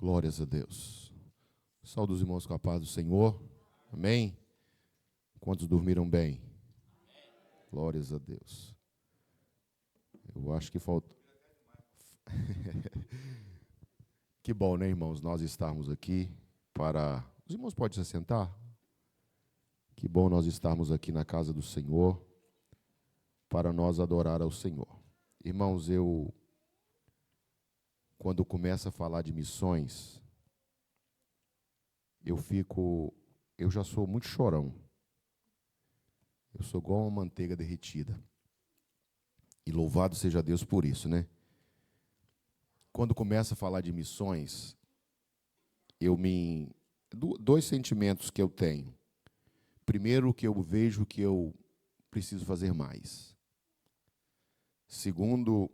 Glórias a Deus. Saúde os irmãos com a paz do Senhor. Amém? Quantos dormiram bem? Glórias a Deus. Eu acho que faltou. Que bom, né, irmãos? Nós estarmos aqui para... Os irmãos podem se assentar? Que bom nós estarmos aqui na casa do Senhor para nós adorar ao Senhor. Irmãos, quando começa a falar de missões, eu já sou muito chorão. Eu sou igual uma manteiga derretida. E louvado seja Deus por isso, né? Quando começa a falar de missões, dois sentimentos que eu tenho. Primeiro, que eu vejo que eu preciso fazer mais. Segundo,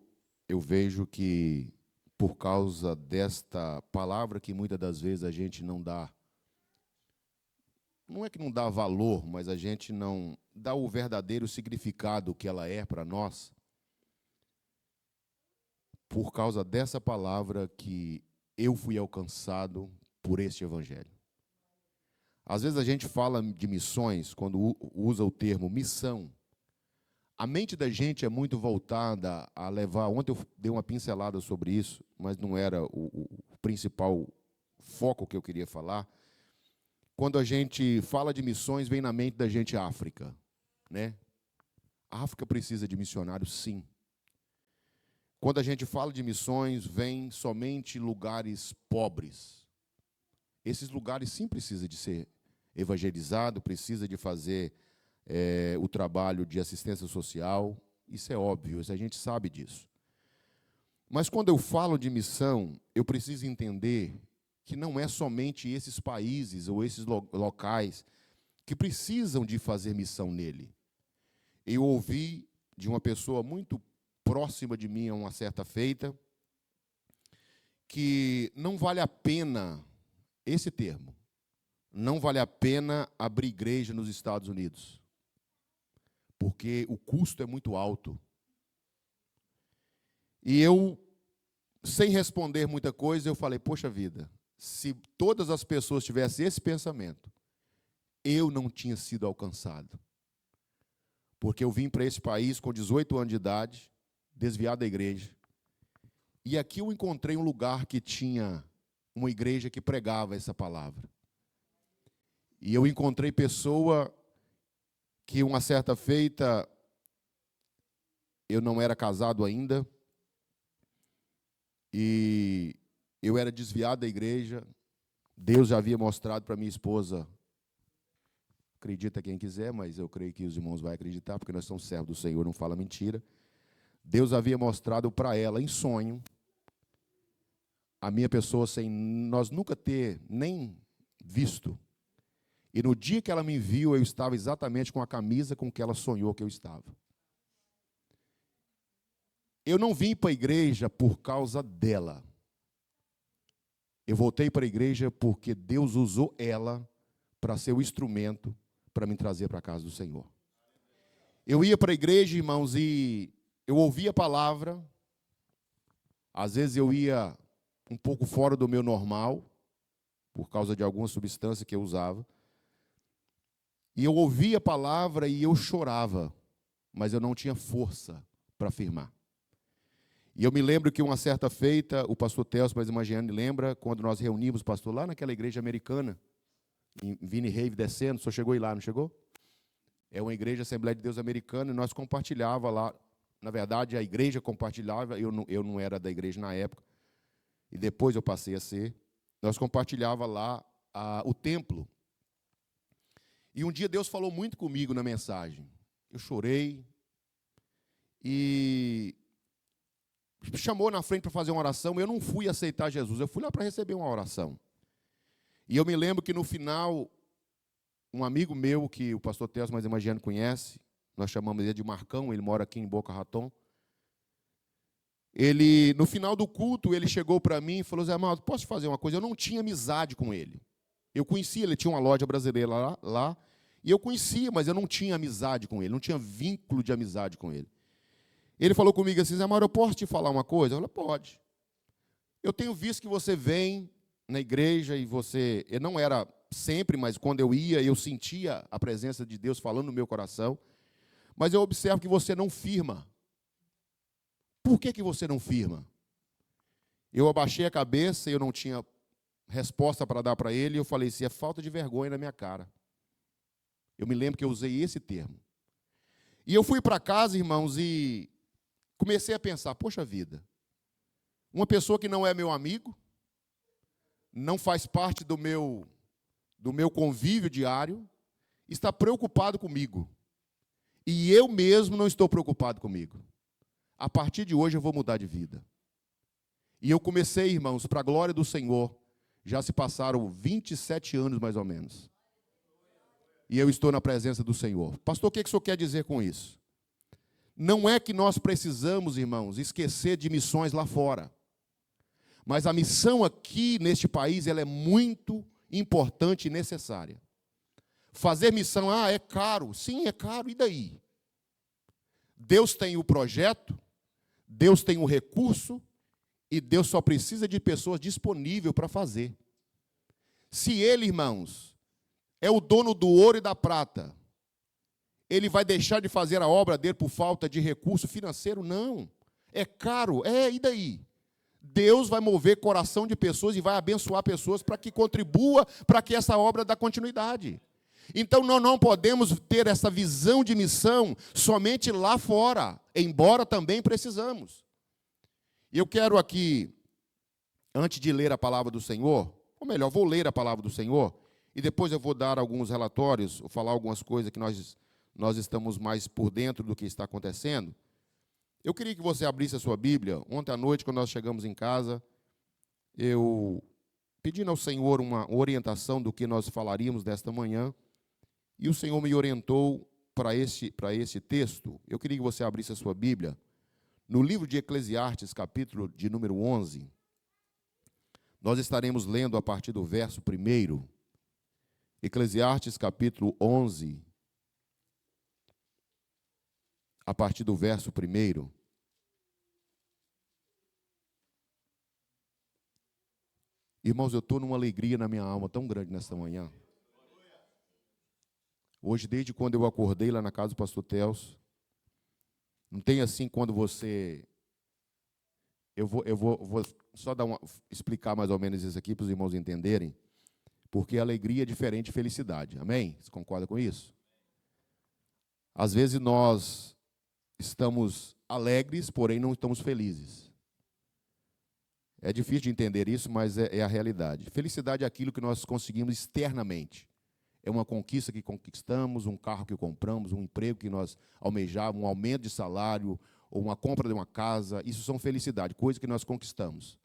eu vejo que, por causa desta palavra que muitas das vezes a gente não dá, não é que não dá valor, mas a gente não dá o verdadeiro significado que ela é para nós, por causa dessa palavra que eu fui alcançado por este evangelho. Às vezes a gente fala de missões, quando usa o termo missão, a mente da gente é muito voltada a levar... Ontem eu dei uma pincelada sobre isso, mas não era o principal foco que eu queria falar. Quando a gente fala de missões, vem na mente da gente a África, né? A África precisa de missionários, sim. Quando a gente fala de missões, vem somente lugares pobres. Esses lugares sim precisam de ser evangelizados, precisa de fazer o trabalho de assistência social. Isso é óbvio, a gente sabe disso. Mas quando eu falo de missão, eu preciso entender que não é somente esses países ou esses locais que precisam de fazer missão nele. Eu ouvi de uma pessoa muito próxima de mim a uma certa feita, que não vale a pena, esse termo, não vale a pena abrir igreja nos Estados Unidos, porque o custo é muito alto. E eu, sem responder muita coisa, eu falei, poxa vida, se todas as pessoas tivessem esse pensamento, eu não tinha sido alcançado. Porque eu vim para esse país com 18 anos de idade, desviado da igreja. E aqui eu encontrei um lugar que tinha uma igreja que pregava essa palavra. E eu encontrei pessoa que uma certa feita, eu não era casado ainda, e eu era desviado da igreja. Deus já havia mostrado para minha esposa, acredita quem quiser, mas eu creio que os irmãos vão acreditar, porque nós somos servos do Senhor, não fala mentira. Deus havia mostrado para ela, em sonho, a minha pessoa sem nós nunca ter nem visto. E no dia que ela me viu, eu estava exatamente com a camisa com que ela sonhou que eu estava. Eu não vim para a igreja por causa dela. Eu voltei para a igreja porque Deus usou ela para ser o instrumento para me trazer para a casa do Senhor. Eu ia para a igreja, irmãos, e eu ouvia a palavra. Às vezes eu ia um pouco fora do meu normal, por causa de alguma substância que eu usava. E eu ouvia a palavra e eu chorava, mas eu não tinha força para afirmar. E eu me lembro que uma certa feita, o pastor Telso, mas Imagiane lembra, quando nós reunimos o pastor lá naquela igreja americana, em Vini Rave descendo, só chegou aí lá, não chegou? É uma igreja Assembleia de Deus americana, e nós compartilhava lá. Na verdade, a igreja compartilhava, eu não era da igreja na época, e depois eu passei a ser. Nós compartilhava lá o templo. E um dia Deus falou muito comigo na mensagem. Eu chorei. E me chamou na frente para fazer uma oração. Eu não fui aceitar Jesus, eu fui lá para receber uma oração. E eu me lembro que no final, um amigo meu, que o pastor Telso, mas Imagiane conhece, nós chamamos ele de Marcão, ele mora aqui em Boca Raton. Ele, no final do culto, ele chegou para mim e falou, Zé Amado, posso te fazer uma coisa? Eu não tinha amizade com ele. Eu conhecia, ele tinha uma loja brasileira lá, e eu conhecia, mas eu não tinha amizade com ele, não tinha vínculo de amizade com ele. Ele falou comigo assim, Zé Amado, eu posso te falar uma coisa? Eu falei, pode. Eu tenho visto que você vem na igreja e você... Eu não era sempre, mas quando eu ia, eu sentia a presença de Deus falando no meu coração. Mas eu observo que você não firma. Por que você não firma? Eu abaixei a cabeça e eu não tinha resposta para dar para ele. E eu falei assim, é falta de vergonha na minha cara. Eu me lembro que eu usei esse termo. E eu fui para casa, irmãos, e comecei a pensar, poxa vida, uma pessoa que não é meu amigo, não faz parte do meu convívio diário, está preocupado comigo. E eu mesmo não estou preocupado comigo. A partir de hoje eu vou mudar de vida. E eu comecei, irmãos, para a glória do Senhor, já se passaram 27 anos mais ou menos. E eu estou na presença do Senhor. Pastor, o que o senhor quer dizer com isso? Não é que nós precisamos, irmãos, esquecer de missões lá fora. Mas a missão aqui neste país, ela é muito importante e necessária. Fazer missão, é caro. Sim, é caro, e daí? Deus tem o projeto, Deus tem o recurso, e Deus só precisa de pessoas disponíveis para fazer. Se Ele, irmãos, é o dono do ouro e da prata, Ele vai deixar de fazer a obra dele por falta de recurso financeiro? Não. É caro? E daí? Deus vai mover coração de pessoas e vai abençoar pessoas para que contribua para que essa obra dê continuidade. Então, nós não podemos ter essa visão de missão somente lá fora, embora também precisamos. E eu quero aqui, antes de ler a palavra do Senhor, ou melhor, vou ler a palavra do Senhor, e depois eu vou dar alguns relatórios, ou falar algumas coisas que nós estamos mais por dentro do que está acontecendo. Eu queria que você abrisse a sua Bíblia. Ontem à noite, quando nós chegamos em casa, eu pedindo ao Senhor uma orientação do que nós falaríamos desta manhã, e o Senhor me orientou para esse texto. Eu queria que você abrisse a sua Bíblia no livro de Eclesiastes, capítulo de número 11. Nós estaremos lendo a partir do verso 1. Eclesiastes, capítulo 11, a partir do verso 1. Irmãos, eu estou numa alegria na minha alma tão grande nesta manhã. Hoje, desde quando eu acordei lá na casa do pastor Telso, não tem assim quando você... Eu vou só explicar mais ou menos isso aqui para os irmãos entenderem, porque alegria é diferente de felicidade. Amém? Você concorda com isso? Às vezes nós estamos alegres, porém não estamos felizes. É difícil de entender isso, mas é a realidade. Felicidade é aquilo que nós conseguimos externamente. É uma conquista que conquistamos, um carro que compramos, um emprego que nós almejávamos, um aumento de salário, ou uma compra de uma casa. Isso são felicidade, coisas que nós conquistamos.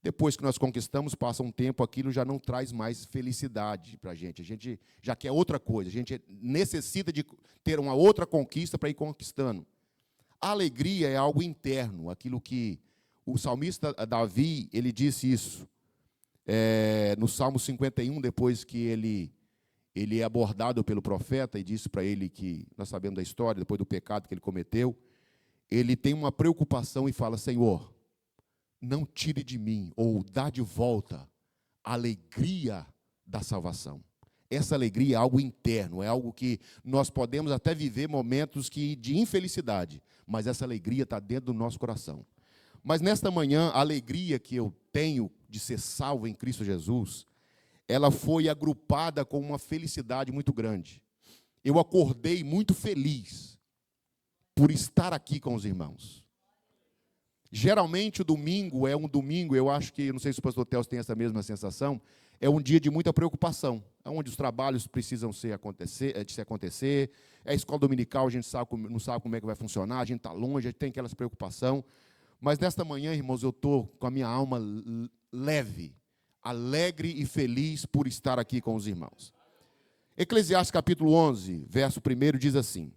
Depois que nós conquistamos, passa um tempo, aquilo já não traz mais felicidade para a gente já quer outra coisa, a gente necessita de ter uma outra conquista para ir conquistando. A alegria é algo interno, aquilo que o salmista Davi, ele disse isso, no Salmo 51, depois que ele é abordado pelo profeta e disse para ele que, nós sabemos da história, depois do pecado que ele cometeu, ele tem uma preocupação e fala, Senhor, não tire de mim, ou dá de volta, a alegria da salvação. Essa alegria é algo interno, é algo que nós podemos até viver momentos de infelicidade, mas essa alegria está dentro do nosso coração. Mas nesta manhã, a alegria que eu tenho de ser salvo em Cristo Jesus, ela foi agrupada com uma felicidade muito grande. Eu acordei muito feliz por estar aqui com os irmãos. Geralmente o domingo é um domingo, eu acho que, não sei se o pastor Telso tem essa mesma sensação, é um dia de muita preocupação, onde os trabalhos precisam se acontecer, é a escola dominical, a gente não sabe como é que vai funcionar, a gente está longe, a gente tem aquelas preocupação. Mas nesta manhã, irmãos, eu estou com a minha alma leve, alegre e feliz por estar aqui com os irmãos. Eclesiastes capítulo 11, verso 1 diz assim,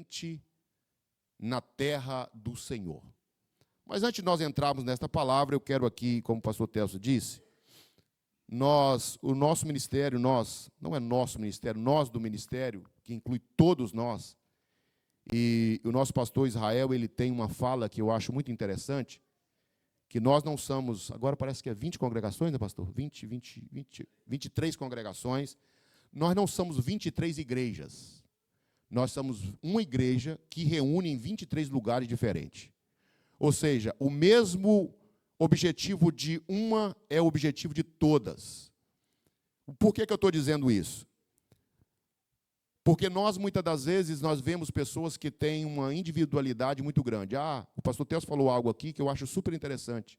semente na terra do Senhor. Mas antes de nós entrarmos nesta palavra, eu quero aqui, como o pastor Telso disse, o nosso ministério, não é nosso ministério, nós do ministério, que inclui todos nós, e o nosso pastor Israel, ele tem uma fala que eu acho muito interessante, que nós não somos, agora parece que é 20 congregações, né, pastor? 23 congregações. Nós não somos 23 igrejas. Nós somos uma igreja que reúne em 23 lugares diferentes. Ou seja, o mesmo objetivo de uma é o objetivo de todas. Por que eu estou dizendo isso? Porque nós, muitas das vezes, nós vemos pessoas que têm uma individualidade muito grande. O pastor Telso falou algo aqui que eu acho super interessante.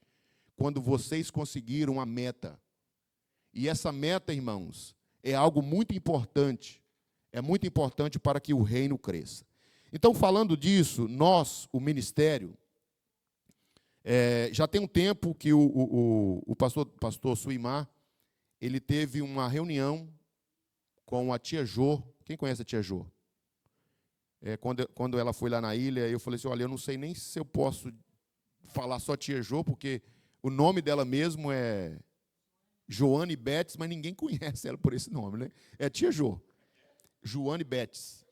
Quando vocês conseguiram a meta. E essa meta, irmãos, é algo muito importante. É muito importante para que o reino cresça. Então, falando disso, nós, o ministério, já tem um tempo que o pastor Suimar, ele teve uma reunião com a tia Jô. Quem conhece a tia Jô? Quando ela foi lá na ilha, eu falei assim, olha, eu não sei nem se eu posso falar só tia Jô, porque o nome dela mesmo é Joane Betts, mas ninguém conhece ela por esse nome, né? É tia Jô. Joane Betts.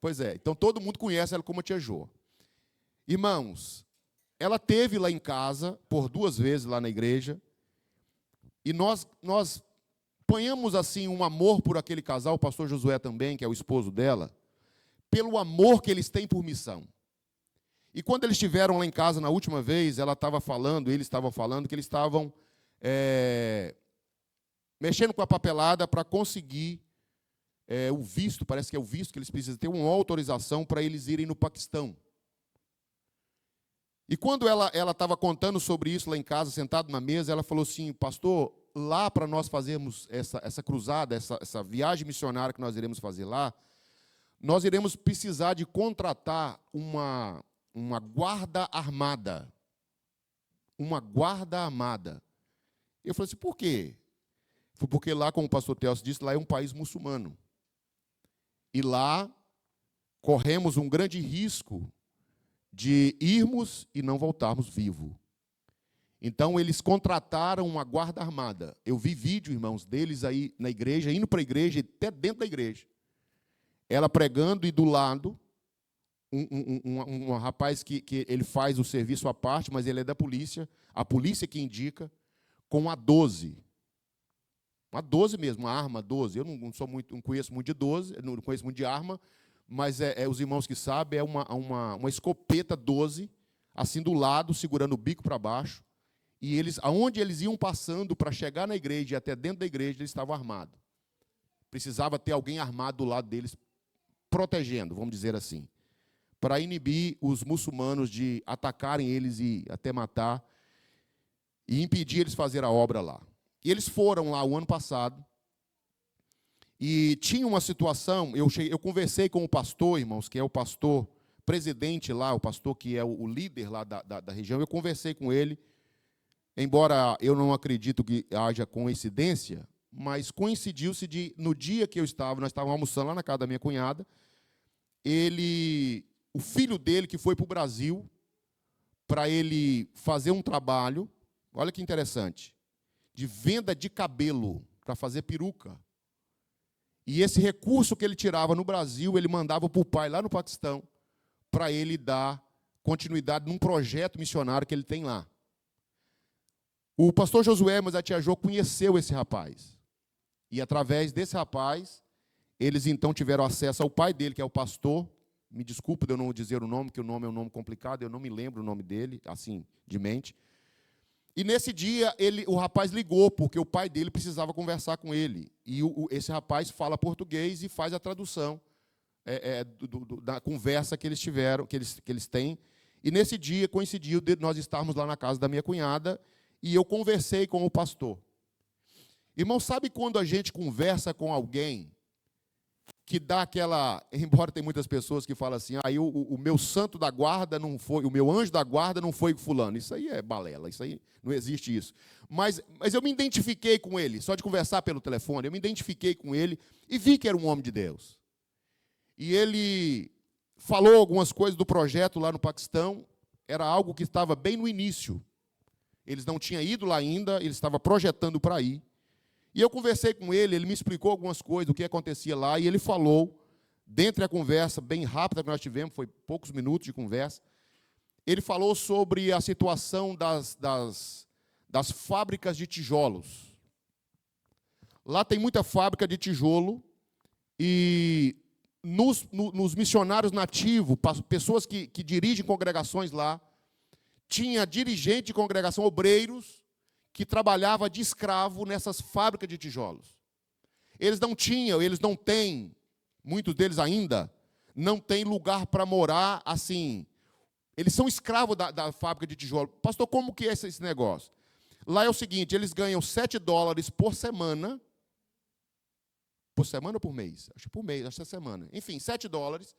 Pois é, então todo mundo conhece ela como tia Jô. Irmãos, ela teve lá em casa, por 2 vezes lá na igreja, e nós ponhamos assim um amor por aquele casal, o pastor Josué também, que é o esposo dela, pelo amor que eles têm por missão. E quando eles estiveram lá em casa na última vez, eles estavam falando que eles estavam mexendo com a papelada para conseguir o visto, parece que é o visto que eles precisam ter, uma autorização para eles irem no Paquistão. E quando ela estava contando sobre isso lá em casa, sentado na mesa, ela falou assim, pastor, lá para nós fazermos essa cruzada, essa viagem missionária que nós iremos fazer lá, nós iremos precisar de contratar uma guarda armada. Uma guarda armada. Eu falei assim, por quê? Foi porque lá, como o pastor Telso disse, lá é um país muçulmano. E lá corremos um grande risco de irmos e não voltarmos vivos. Então, eles contrataram uma guarda armada. Eu vi vídeo, irmãos, deles aí na igreja, indo para a igreja, até dentro da igreja. Ela pregando e do lado, um rapaz que ele faz o serviço à parte, mas ele é da polícia, a polícia que indica, com a 12. Uma 12 mesmo, uma arma 12. Eu não conheço muito de 12, não conheço muito de arma, mas os irmãos que sabem, é uma escopeta 12, assim do lado, segurando o bico para baixo. E aonde eles iam passando para chegar na igreja e até dentro da igreja, eles estavam armados. Precisava ter alguém armado do lado deles, protegendo, vamos dizer assim, para inibir os muçulmanos de atacarem eles e até matar, e impedir eles fazer a obra lá. E eles foram lá o ano passado, e tinha uma situação, eu conversei com o pastor, irmãos, que é o pastor presidente lá, o pastor que é o líder lá da região, eu conversei com ele, embora eu não acredito que haja coincidência, mas coincidiu-se no dia que nós estávamos almoçando lá na casa da minha cunhada, o filho dele, que foi para o Brasil, para ele fazer um trabalho, olha que interessante, de venda de cabelo, para fazer peruca. E esse recurso que ele tirava no Brasil, ele mandava para o pai lá no Paquistão, para ele dar continuidade num projeto missionário que ele tem lá. O pastor Josué, mas a tia Jô conheceu esse rapaz. E através desse rapaz, eles então tiveram acesso ao pai dele, que é o pastor. Me desculpe de eu não dizer o nome, que o nome é um nome complicado, eu não me lembro o nome dele, assim, de mente. E nesse dia, o rapaz ligou, porque o pai dele precisava conversar com ele. E esse rapaz fala português e faz a tradução da conversa que eles tiveram, que eles têm. E nesse dia coincidiu de nós estarmos lá na casa da minha cunhada, e eu conversei com o pastor. Irmão, sabe quando a gente conversa com alguém que dá aquela... Embora tem muitas pessoas que falam assim, o meu santo da guarda não foi, o meu anjo da guarda não foi fulano. Isso aí é balela, isso aí não existe isso. Mas eu me identifiquei com ele, só de conversar pelo telefone, eu me identifiquei com ele e vi que era um homem de Deus. E ele falou algumas coisas do projeto lá no Paquistão. Era algo que estava bem no início. Eles não tinham ido lá ainda, ele estava projetando para ir. E eu conversei com ele, ele me explicou algumas coisas, do que acontecia lá, e ele falou, dentre a conversa bem rápida que nós tivemos, foi poucos minutos de conversa, ele falou sobre a situação das fábricas de tijolos. Lá tem muita fábrica de tijolo, e nos missionários nativos, pessoas que dirigem congregações lá, tinha dirigente de congregação, obreiros, que trabalhava de escravo nessas fábricas de tijolos. Eles não têm, muitos deles ainda, não têm lugar para morar assim. Eles são escravos da fábrica de tijolo. Pastor, como que é esse negócio? Lá é o seguinte, eles ganham $7 por semana. Por semana ou por mês? Acho que por mês, acho que é semana. Enfim, $7.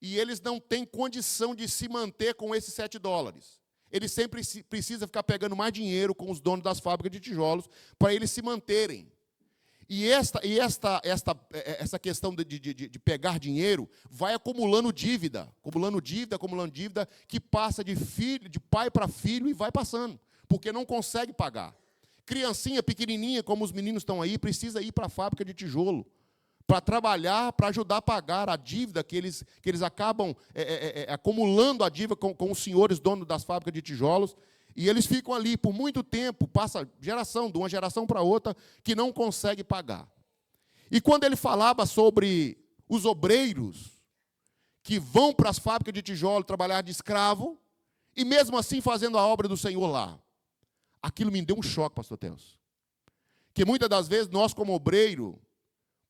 E eles não têm condição de se manter com esses $7. Eles sempre precisam ficar pegando mais dinheiro com os donos das fábricas de tijolos para eles se manterem. E essa questão de pegar dinheiro vai acumulando dívida, que passa de pai para filho e vai passando, porque não consegue pagar. Criancinha pequenininha, como os meninos estão aí, precisa ir para a fábrica de tijolo, para trabalhar, para ajudar a pagar a dívida que eles acabam acumulando a dívida com os senhores donos das fábricas de tijolos, e eles ficam ali por muito tempo, passa geração, de uma geração para outra, que não consegue pagar. E quando ele falava sobre os obreiros que vão para as fábricas de tijolo trabalhar de escravo, e mesmo assim fazendo a obra do Senhor lá, aquilo me deu um choque, pastor Teus. Que muitas das vezes nós, como obreiro,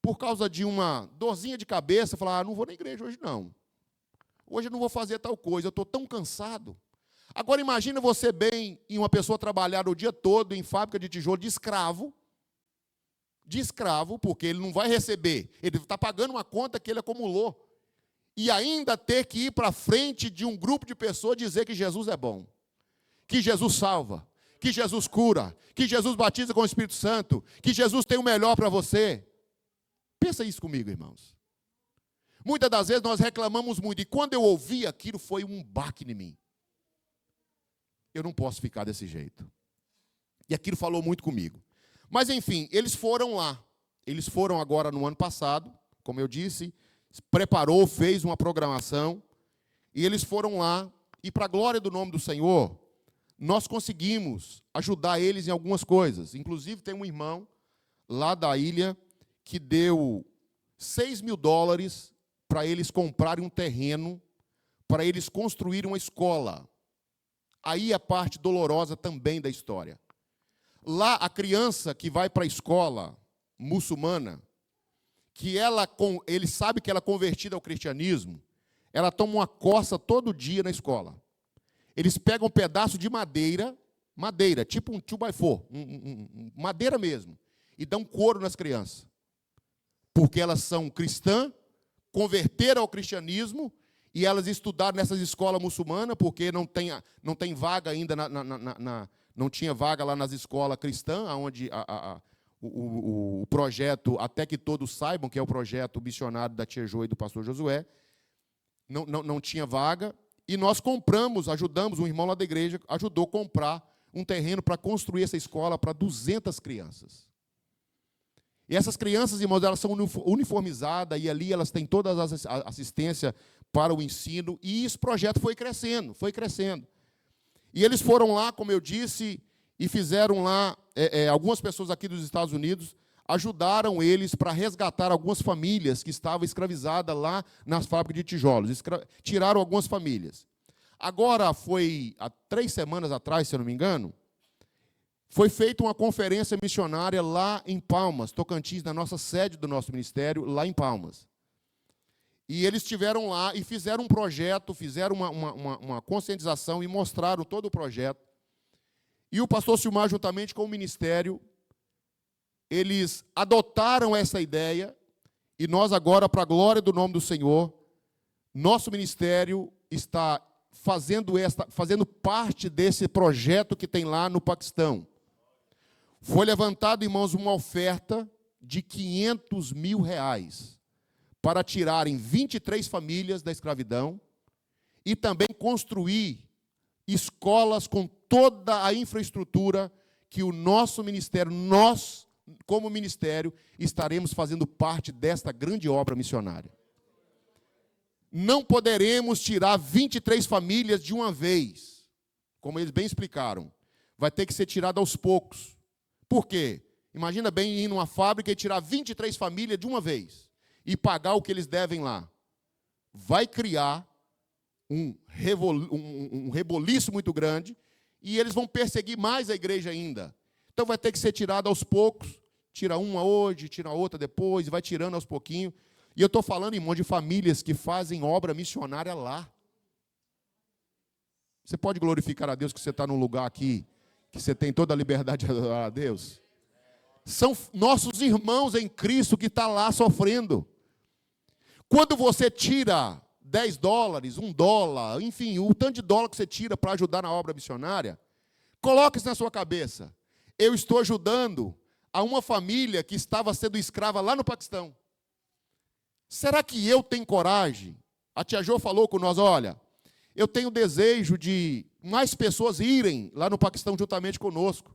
por causa de uma dorzinha de cabeça, falar, não vou na igreja hoje não. Hoje eu não vou fazer tal coisa, eu estou tão cansado. Agora imagina você bem em uma pessoa trabalhar o dia todo em fábrica de tijolo de escravo, porque ele não vai receber, ele está pagando uma conta que ele acumulou, e ainda ter que ir para frente de um grupo de pessoas dizer que Jesus é bom, que Jesus salva, que Jesus cura, que Jesus batiza com o Espírito Santo, que Jesus tem o melhor para você. Pensa isso comigo, irmãos. Muitas das vezes nós reclamamos muito, e quando eu ouvi aquilo, foi um baque em mim. Eu não posso ficar desse jeito. E aquilo falou muito comigo. Mas, enfim, eles foram lá. Eles foram agora no ano passado, como eu disse, preparou, fez uma programação, e eles foram lá, e para a glória do nome do Senhor, nós conseguimos ajudar eles em algumas coisas. Inclusive, tem um irmão lá da ilha que deu $6.000 para eles comprarem um terreno, para eles construírem uma escola. Aí a parte dolorosa também da história. Lá, a criança que vai para a escola muçulmana, ele sabe que ela é convertida ao cristianismo, ela toma uma coça todo dia na escola. Eles pegam um pedaço de madeira, tipo um 2x4, madeira mesmo, e dão couro nas crianças. Porque elas são cristãs, converteram ao cristianismo, e elas estudaram nessas escolas muçulmanas, porque não tem vaga ainda, não tinha vaga lá nas escolas cristãs, onde o projeto, até que todos saibam, que é o projeto missionário da tia Jo e do pastor Josué, não tinha vaga, e nós ajudamos, um irmão lá da igreja ajudou a comprar um terreno para construir essa escola para 200 crianças. E essas crianças, irmãos, elas são uniformizadas, e ali elas têm toda a assistência para o ensino, e esse projeto foi crescendo. E eles foram lá, como eu disse, e fizeram lá, algumas pessoas aqui dos Estados Unidos ajudaram eles para resgatar algumas famílias que estavam escravizadas lá nas fábricas de tijolos. Tiraram algumas famílias. Agora, foi há 3 semanas atrás, se eu não me engano, foi feita uma conferência missionária lá em Palmas, Tocantins, na nossa sede do nosso ministério, lá em Palmas. E eles estiveram lá e fizeram um projeto, fizeram uma conscientização e mostraram todo o projeto. E o pastor Silmar, juntamente com o ministério, eles adotaram essa ideia, e nós agora, para a glória do nome do Senhor, nosso ministério está fazendo parte desse projeto que tem lá no Paquistão. Foi levantado, irmãos, uma oferta de R$500 mil para tirarem 23 famílias da escravidão e também construir escolas com toda a infraestrutura que o nosso ministério, nós, como ministério, estaremos fazendo parte desta grande obra missionária. Não poderemos tirar 23 famílias de uma vez, como eles bem explicaram. Vai ter que ser tirado aos poucos. Por quê? Imagina bem ir numa fábrica e tirar 23 famílias de uma vez e pagar o que eles devem lá. Vai criar um reboliço muito grande e eles vão perseguir mais a igreja ainda. Então vai ter que ser tirado aos poucos. Tira uma hoje, tira outra depois, e vai tirando aos pouquinhos. E eu estou falando, irmão, de famílias que fazem obra missionária lá. Você pode glorificar a Deus que você está num lugar aqui, que você tem toda a liberdade de adorar a Deus? São nossos irmãos em Cristo que estão lá sofrendo. Quando você tira $10, $1, enfim, o tanto de dólar que você tira para ajudar na obra missionária, coloque isso na sua cabeça. Eu estou ajudando a uma família que estava sendo escrava lá no Paquistão. Será que eu tenho coragem? A tia Jo falou com nós, olha, eu tenho desejo de mais pessoas irem lá no Paquistão juntamente conosco.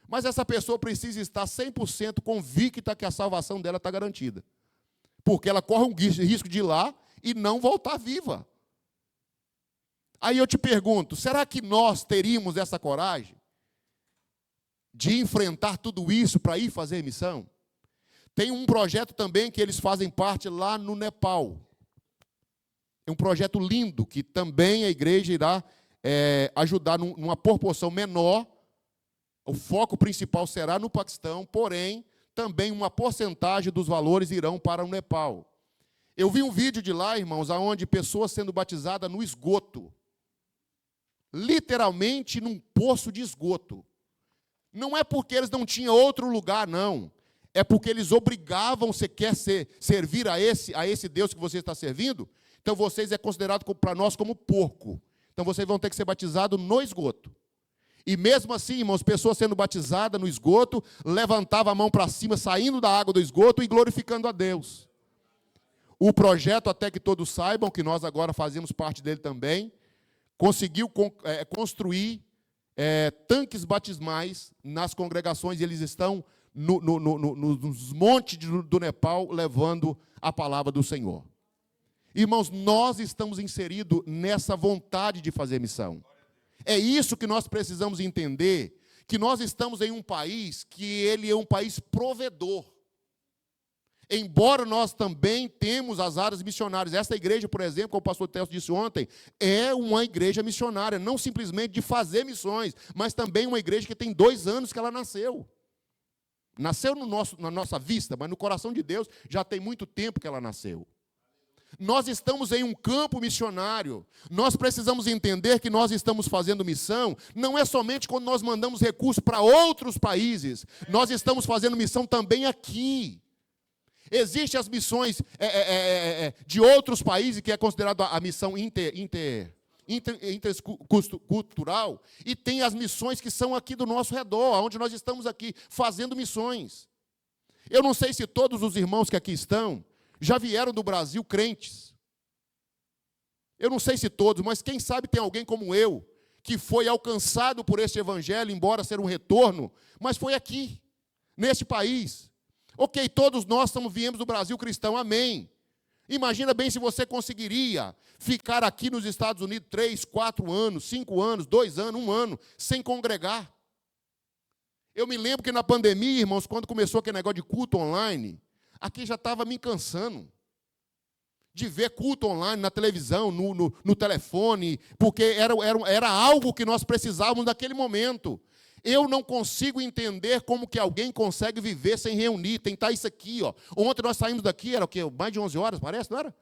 Mas essa pessoa precisa estar 100% convicta que a salvação dela está garantida. Porque ela corre um risco de ir lá e não voltar viva. Aí eu te pergunto, será que nós teríamos essa coragem de enfrentar tudo isso para ir fazer missão? Tem um projeto também que eles fazem parte lá no Nepal. É um projeto lindo que também a igreja irá ajudar numa proporção menor. O foco principal será no Paquistão, porém, também uma porcentagem dos valores irão para o Nepal. Eu vi um vídeo de lá, irmãos, onde pessoas sendo batizadas no esgoto. Literalmente num poço de esgoto. Não é porque eles não tinham outro lugar, não. É porque eles obrigavam, você quer servir a esse Deus que você está servindo? Então vocês é considerado para nós como porco. Então vocês vão ter que ser batizados no esgoto. E mesmo assim, irmãos, pessoas sendo batizadas no esgoto, levantavam a mão para cima, saindo da água do esgoto e glorificando a Deus. O projeto, até que todos saibam, que nós agora fazemos parte dele também, conseguiu construir tanques batismais nas congregações, e eles estão nos montes do Nepal, levando a palavra do Senhor. Irmãos, nós estamos inseridos nessa vontade de fazer missão. É isso que nós precisamos entender, que nós estamos em um país que ele é um país provedor. Embora nós também temos as áreas missionárias. Esta igreja, por exemplo, como o pastor Telso disse ontem, é uma igreja missionária, não simplesmente de fazer missões, mas também uma igreja que tem 2 anos que ela nasceu. Nasceu na nossa vista, mas no coração de Deus já tem muito tempo que ela nasceu. Nós estamos em um campo missionário. Nós precisamos entender que nós estamos fazendo missão, não é somente quando nós mandamos recursos para outros países. Nós estamos fazendo missão também aqui. Existem as missões de outros países, que é considerada a missão intercultural, e tem as missões que são aqui do nosso redor, onde nós estamos aqui fazendo missões. Eu não sei se todos os irmãos que aqui estão já vieram do Brasil crentes. Eu não sei se todos, mas quem sabe tem alguém como eu, que foi alcançado por este evangelho, embora ser um retorno, mas foi aqui, neste país. Ok, todos nós viemos do Brasil cristão, amém. Imagina bem se você conseguiria ficar aqui nos Estados Unidos 3, 4 anos, 5 anos, 2 anos, 1 ano, sem congregar. Eu me lembro que na pandemia, irmãos, quando começou aquele negócio de culto online, aqui já estava me cansando de ver culto online na televisão, no telefone, porque era algo que nós precisávamos naquele momento. Eu não consigo entender como que alguém consegue viver sem reunir, tentar isso aqui. Ó. Ontem nós saímos daqui, era o quê? Mais de 11 horas, parece, não era?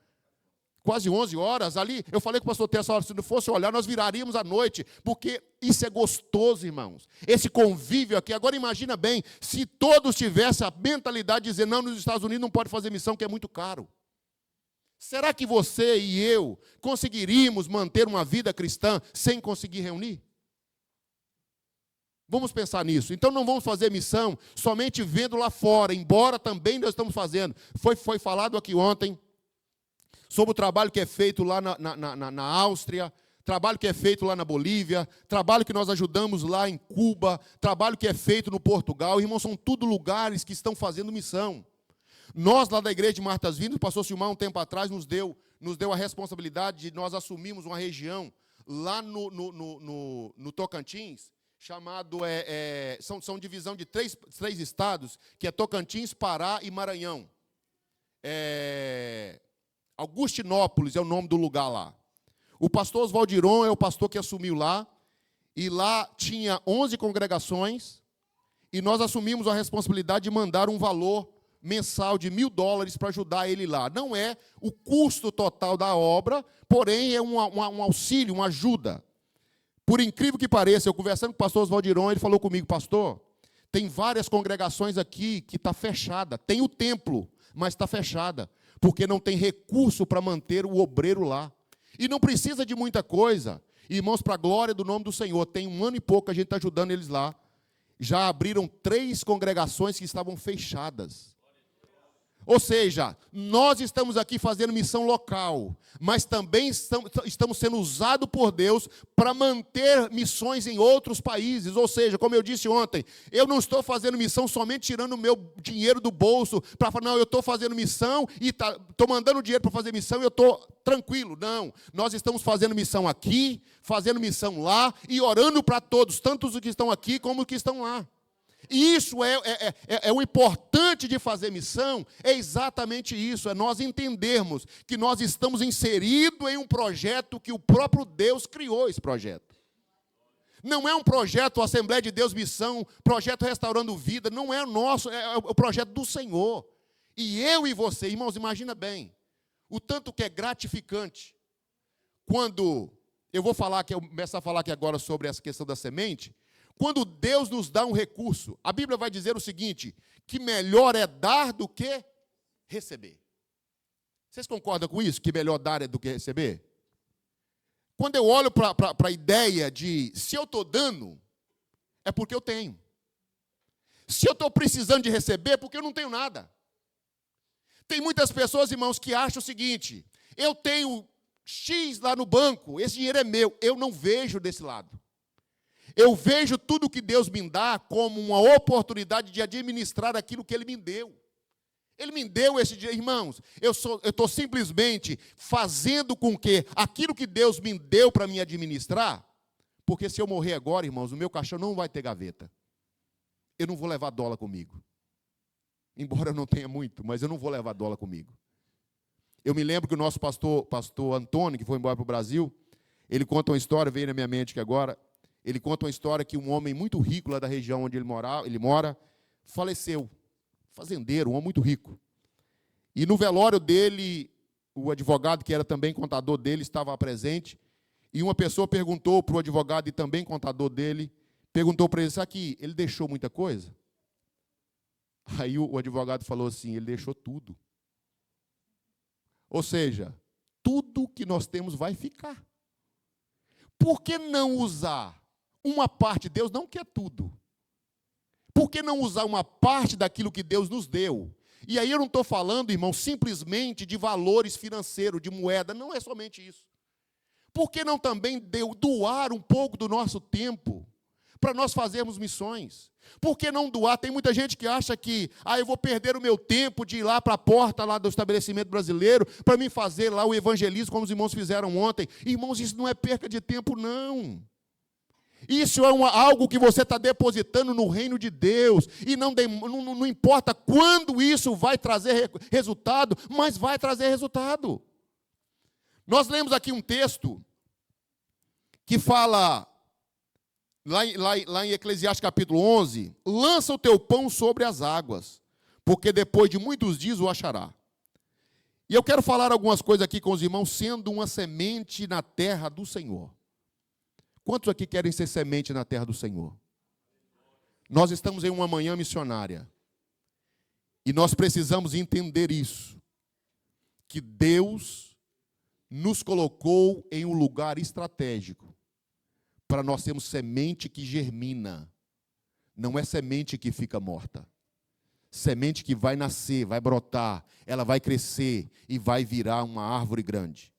Quase 11 horas. Ali, eu falei com o pastor Tessa, se não fosse olhar, nós viraríamos à noite, porque isso é gostoso, irmãos. Esse convívio aqui. Agora imagina bem, se todos tivessem a mentalidade de dizer, não, nos Estados Unidos não pode fazer missão, que é muito caro. Será que você e eu conseguiríamos manter uma vida cristã sem conseguir reunir? Vamos pensar nisso. Então não vamos fazer missão somente vendo lá fora, embora também nós estamos fazendo. Foi falado aqui ontem sobre o trabalho que é feito lá na Áustria, trabalho que é feito lá na Bolívia, trabalho que nós ajudamos lá em Cuba, trabalho que é feito no Portugal. Irmãos, são tudo lugares que estão fazendo missão. Nós, lá da igreja de Martas Vindas, o pastor Silmar, um tempo atrás, nos deu a responsabilidade de nós assumirmos uma região lá no Tocantins, chamado, são divisão de três estados, que é Tocantins, Pará e Maranhão. Augustinópolis é o nome do lugar lá. O pastor Oswaldiron é o pastor que assumiu lá, e lá tinha 11 congregações, e nós assumimos a responsabilidade de mandar um valor mensal de $1.000 para ajudar ele lá. Não é o custo total da obra, porém é um auxílio, uma ajuda. Por incrível que pareça, eu conversando com o pastor Oswaldiron, ele falou comigo: pastor, tem várias congregações aqui que está fechada. Tem o templo, mas está fechada, porque não tem recurso para manter o obreiro lá. E não precisa de muita coisa. Irmãos, para a glória do nome do Senhor, tem 1 ano e pouco que a gente está ajudando eles lá. Já abriram 3 congregações que estavam fechadas. Ou seja, nós estamos aqui fazendo missão local, mas também estamos sendo usados por Deus para manter missões em outros países. Ou seja, como eu disse ontem, eu não estou fazendo missão somente tirando o meu dinheiro do bolso para falar: não, eu estou fazendo missão e estou mandando dinheiro para fazer missão e eu estou tranquilo. Não, nós estamos fazendo missão aqui, fazendo missão lá e orando para todos, tanto os que estão aqui como os que estão lá. E isso é o importante de fazer missão, é exatamente isso, é nós entendermos que nós estamos inseridos em um projeto que o próprio Deus criou esse projeto. Não é um projeto Assembleia de Deus Missão, projeto Restaurando Vida, não é o nosso, é o projeto do Senhor. E eu e você, irmãos, imagina bem, o tanto que é gratificante, quando eu começar a falar aqui agora sobre essa questão da semente. Quando Deus nos dá um recurso, a Bíblia vai dizer o seguinte, que melhor é dar do que receber. Vocês concordam com isso? Que melhor dar é do que receber? Quando eu olho para a ideia de, se eu estou dando, é porque eu tenho. Se eu estou precisando de receber, é porque eu não tenho nada. Tem muitas pessoas, irmãos, que acham o seguinte: eu tenho X lá no banco, esse dinheiro é meu. Eu não vejo desse lado. Eu vejo tudo que Deus me dá como uma oportunidade de administrar aquilo que Ele me deu. Ele me deu esse dinheiro. Irmãos, eu estou simplesmente fazendo com que aquilo que Deus me deu para me administrar, porque se eu morrer agora, irmãos, o meu caixão não vai ter gaveta. Eu não vou levar dólar comigo. Embora eu não tenha muito, mas eu não vou levar dólar comigo. Eu me lembro que o nosso pastor Antônio, que foi embora para o Brasil, ele conta uma história, veio na minha mente que agora. Ele conta uma história que um homem muito rico lá da região onde ele mora, faleceu. Fazendeiro, um homem muito rico. E no velório dele, o advogado, que era também contador dele, estava presente. E uma pessoa perguntou para o advogado e também contador dele, perguntou para ele: sabe que ele deixou muita coisa? Aí o advogado falou assim: ele deixou tudo. Ou seja, tudo que nós temos vai ficar. Por que não usar uma parte? Deus não quer tudo. Por que não usar uma parte daquilo que Deus nos deu? E aí eu não estou falando, irmão, simplesmente de valores financeiros, de moeda, não é somente isso. Por que não também doar um pouco do nosso tempo para nós fazermos missões? Por que não doar? Tem muita gente que acha que eu vou perder o meu tempo de ir lá para a porta lá do estabelecimento brasileiro para mim fazer lá o evangelismo como os irmãos fizeram ontem. Irmãos, isso não é perca de tempo, não. Isso é algo que você está depositando no reino de Deus. E não importa quando isso vai trazer resultado, mas vai trazer resultado. Nós lemos aqui um texto que fala, lá em Eclesiastes capítulo 11, lança o teu pão sobre as águas, porque depois de muitos dias o achará. E eu quero falar algumas coisas aqui com os irmãos, sendo uma semente na terra do Senhor. Quantos aqui querem ser semente na terra do Senhor? Nós estamos em uma manhã missionária. E nós precisamos entender isso. Que Deus nos colocou em um lugar estratégico. Para nós termos semente que germina. Não é semente que fica morta. Semente que vai nascer, vai brotar, ela vai crescer e vai virar uma árvore grande.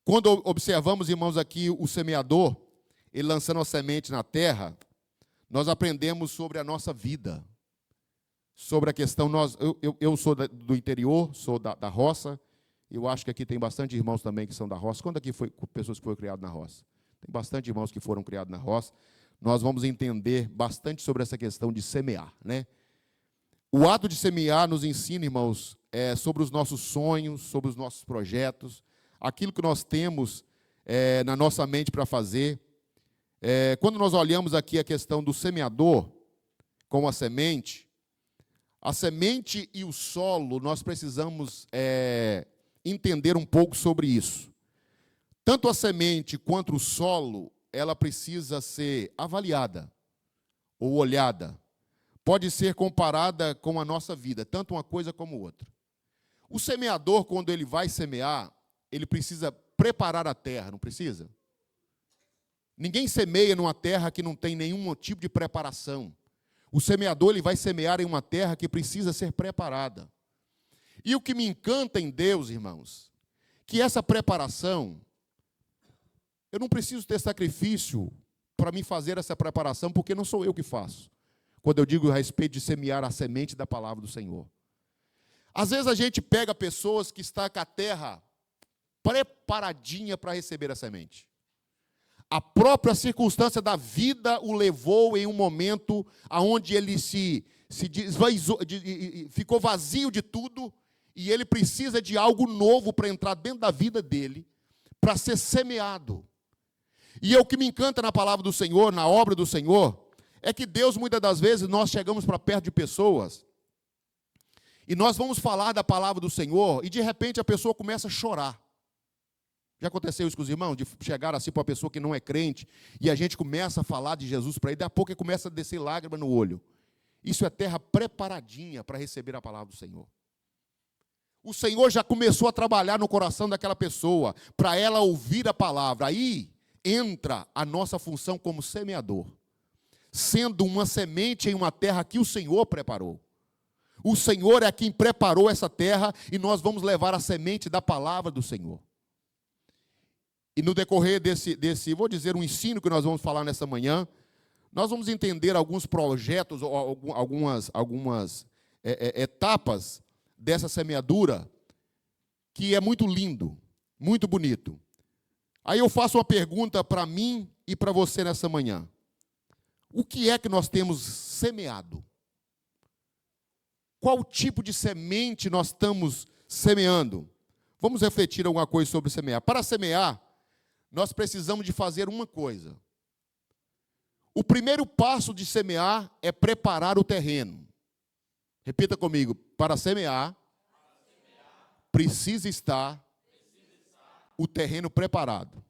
Quando observamos, irmãos, aqui o semeador, ele lançando a semente na terra, nós aprendemos sobre a nossa vida, sobre a questão, eu sou do interior, sou da roça, eu acho que aqui tem bastante irmãos também que são da roça. Quando aqui foi pessoas que foram criadas na roça? Tem bastante irmãos que foram criados na roça. Nós vamos entender bastante sobre essa questão de semear, né? O ato de semear nos ensina, irmãos, sobre os nossos sonhos, sobre os nossos projetos, aquilo que nós temos na nossa mente para fazer. Quando nós olhamos aqui a questão do semeador com a semente e o solo, nós precisamos entender um pouco sobre isso. Tanto a semente quanto o solo, ela precisa ser avaliada ou olhada. Pode ser comparada com a nossa vida, tanto uma coisa como outra. O semeador, quando ele vai semear, ele precisa preparar a terra, não precisa? Ninguém semeia numa terra que não tem nenhum tipo de preparação. O semeador, ele vai semear em uma terra que precisa ser preparada. E o que me encanta em Deus, irmãos, que essa preparação, eu não preciso ter sacrifício para me fazer essa preparação, porque não sou eu que faço. Quando eu digo a respeito de semear a semente da palavra do Senhor. Às vezes a gente pega pessoas que estão com a terra preparadinha para receber a semente. A própria circunstância da vida o levou em um momento onde ele se esvaziou, ficou vazio de tudo, e ele precisa de algo novo para entrar dentro da vida dele, para ser semeado. E o que me encanta na palavra do Senhor, na obra do Senhor, é que Deus, muitas das vezes, nós chegamos para perto de pessoas, e nós vamos falar da palavra do Senhor, e de repente a pessoa começa a chorar. Já aconteceu isso com os irmãos? De chegar assim para uma pessoa que não é crente, e a gente começa a falar de Jesus para ele, daí a pouco ele começa a descer lágrima no olho. Isso é terra preparadinha para receber a palavra do Senhor. O Senhor já começou a trabalhar no coração daquela pessoa, para ela ouvir a palavra. Aí entra a nossa função como semeador, sendo uma semente em uma terra que o Senhor preparou. O Senhor é quem preparou essa terra, e nós vamos levar a semente da palavra do Senhor. E no decorrer desse, vou dizer, um ensino que nós vamos falar nessa manhã, nós vamos entender alguns projetos, algumas etapas dessa semeadura, que é muito lindo, muito bonito. Aí eu faço uma pergunta para mim e para você nessa manhã. O que é que nós temos semeado? Qual tipo de semente nós estamos semeando? Vamos refletir alguma coisa sobre semear. Para semear, nós precisamos de fazer uma coisa. O primeiro passo de semear é preparar o terreno. Repita comigo. Para semear, precisa estar o terreno preparado.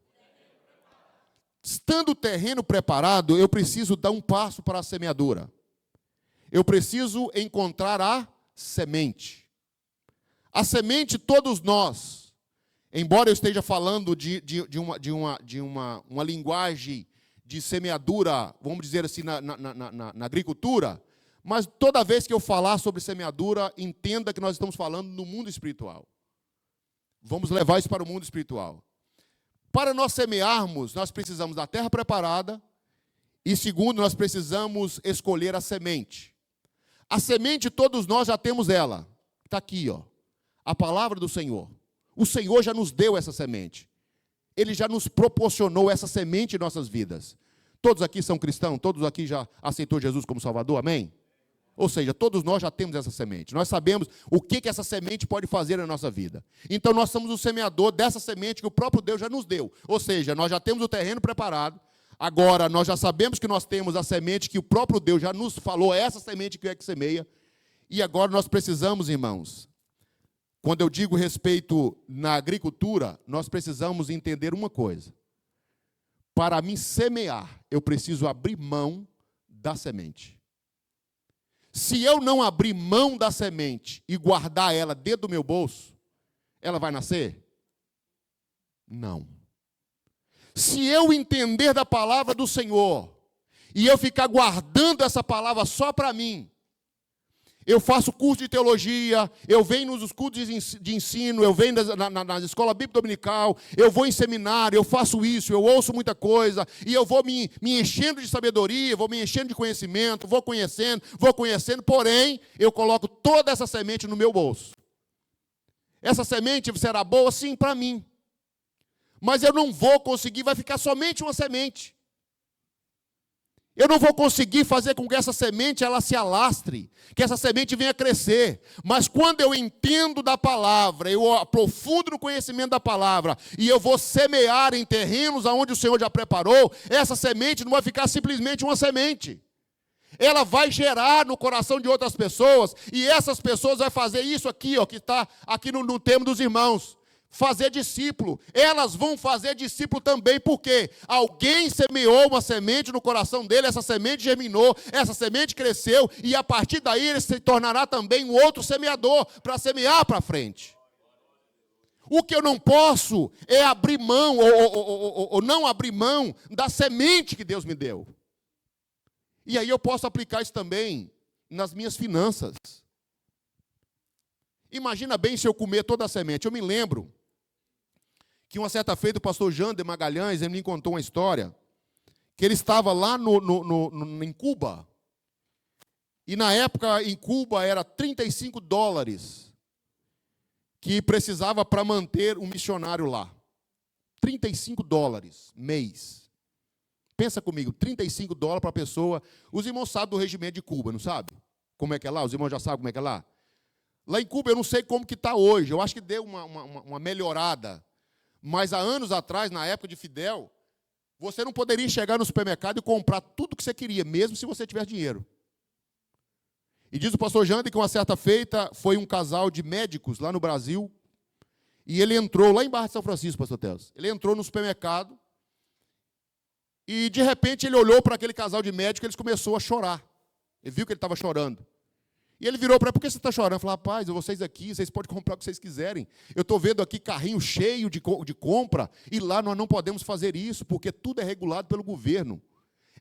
Estando o terreno preparado, eu preciso dar um passo para a semeadura. Eu preciso encontrar a semente. A semente, todos nós, embora eu esteja falando de uma linguagem de semeadura, vamos dizer assim, na agricultura, mas toda vez que eu falar sobre semeadura, entenda que nós estamos falando no mundo espiritual. Vamos levar isso para o mundo espiritual. Para nós semearmos, nós precisamos da terra preparada, e segundo, nós precisamos escolher a semente. A semente, todos nós já temos ela. Está aqui, ó, a palavra do Senhor. O Senhor já nos deu essa semente. Ele já nos proporcionou essa semente em nossas vidas. Todos aqui são cristãos? Todos aqui já aceitou Jesus como Salvador? Amém? Ou seja, todos nós já temos essa semente. Nós sabemos o que essa semente pode fazer na nossa vida. Então, nós somos o semeador dessa semente que o próprio Deus já nos deu. Ou seja, nós já temos o terreno preparado. Agora, nós já sabemos que nós temos a semente que o próprio Deus já nos falou, essa semente que é que semeia. E agora nós precisamos, irmãos, quando eu digo respeito na agricultura, nós precisamos entender uma coisa. Para me semear, eu preciso abrir mão da semente. Se eu não abrir mão da semente e guardar ela dentro do meu bolso, ela vai nascer? Não. Se eu entender da palavra do Senhor, e eu ficar guardando essa palavra só para mim, Eu faço curso de teologia, eu venho nos cursos de ensino, eu venho na escola bíblica dominical, eu vou em seminário, eu faço isso, eu ouço muita coisa, e eu vou me enchendo de sabedoria, vou me enchendo de conhecimento, vou conhecendo, porém, eu coloco toda essa semente no meu bolso. Essa semente será boa, sim, para mim. Mas eu não vou conseguir, vai ficar somente uma semente. Eu não vou conseguir fazer com que essa semente ela se alastre, que essa semente venha crescer. Mas quando eu entendo da palavra, eu aprofundo no conhecimento da palavra, e eu vou semear em terrenos onde o Senhor já preparou, essa semente não vai ficar simplesmente uma semente. Ela vai gerar no coração de outras pessoas, e essas pessoas vão fazer isso aqui, ó, que está aqui no tema dos irmãos. Fazer discípulo, elas vão fazer discípulo também, porque alguém semeou uma semente no coração dele, essa semente germinou, essa semente cresceu, e a partir daí ele se tornará também um outro semeador, para semear para frente. O que eu não posso é abrir mão, ou não abrir mão da semente que Deus me deu. E aí eu posso aplicar isso também nas minhas finanças. Imagina bem se eu comer toda a semente. Eu me lembro que uma certa feita o pastor Jander Magalhães ele me contou uma história, que ele estava lá em Cuba, e na época em Cuba era $35 que precisava para manter um missionário lá. $35 mês. Pensa comigo, $35 para a pessoa. Os irmãos sabem do regimento de Cuba, não sabe? Como é que é lá? Os irmãos já sabem como é que é lá? Lá em Cuba eu não sei como que está hoje, eu acho que deu uma melhorada. Mas há anos atrás, na época de Fidel, você não poderia chegar no supermercado e comprar tudo que você queria, mesmo se você tivesse dinheiro. E diz o pastor Jander que uma certa feita foi um casal de médicos lá no Brasil, e ele entrou lá em Barra de São Francisco, pastor Teos. Ele entrou no supermercado, e de repente ele olhou para aquele casal de médicos e ele começou a chorar. Ele viu que ele estava chorando. E ele virou para ele: por que você está chorando? Eu falei: rapaz, vocês aqui, vocês podem comprar o que vocês quiserem. Eu estou vendo aqui carrinho cheio de compra, e lá nós não podemos fazer isso, porque tudo é regulado pelo governo.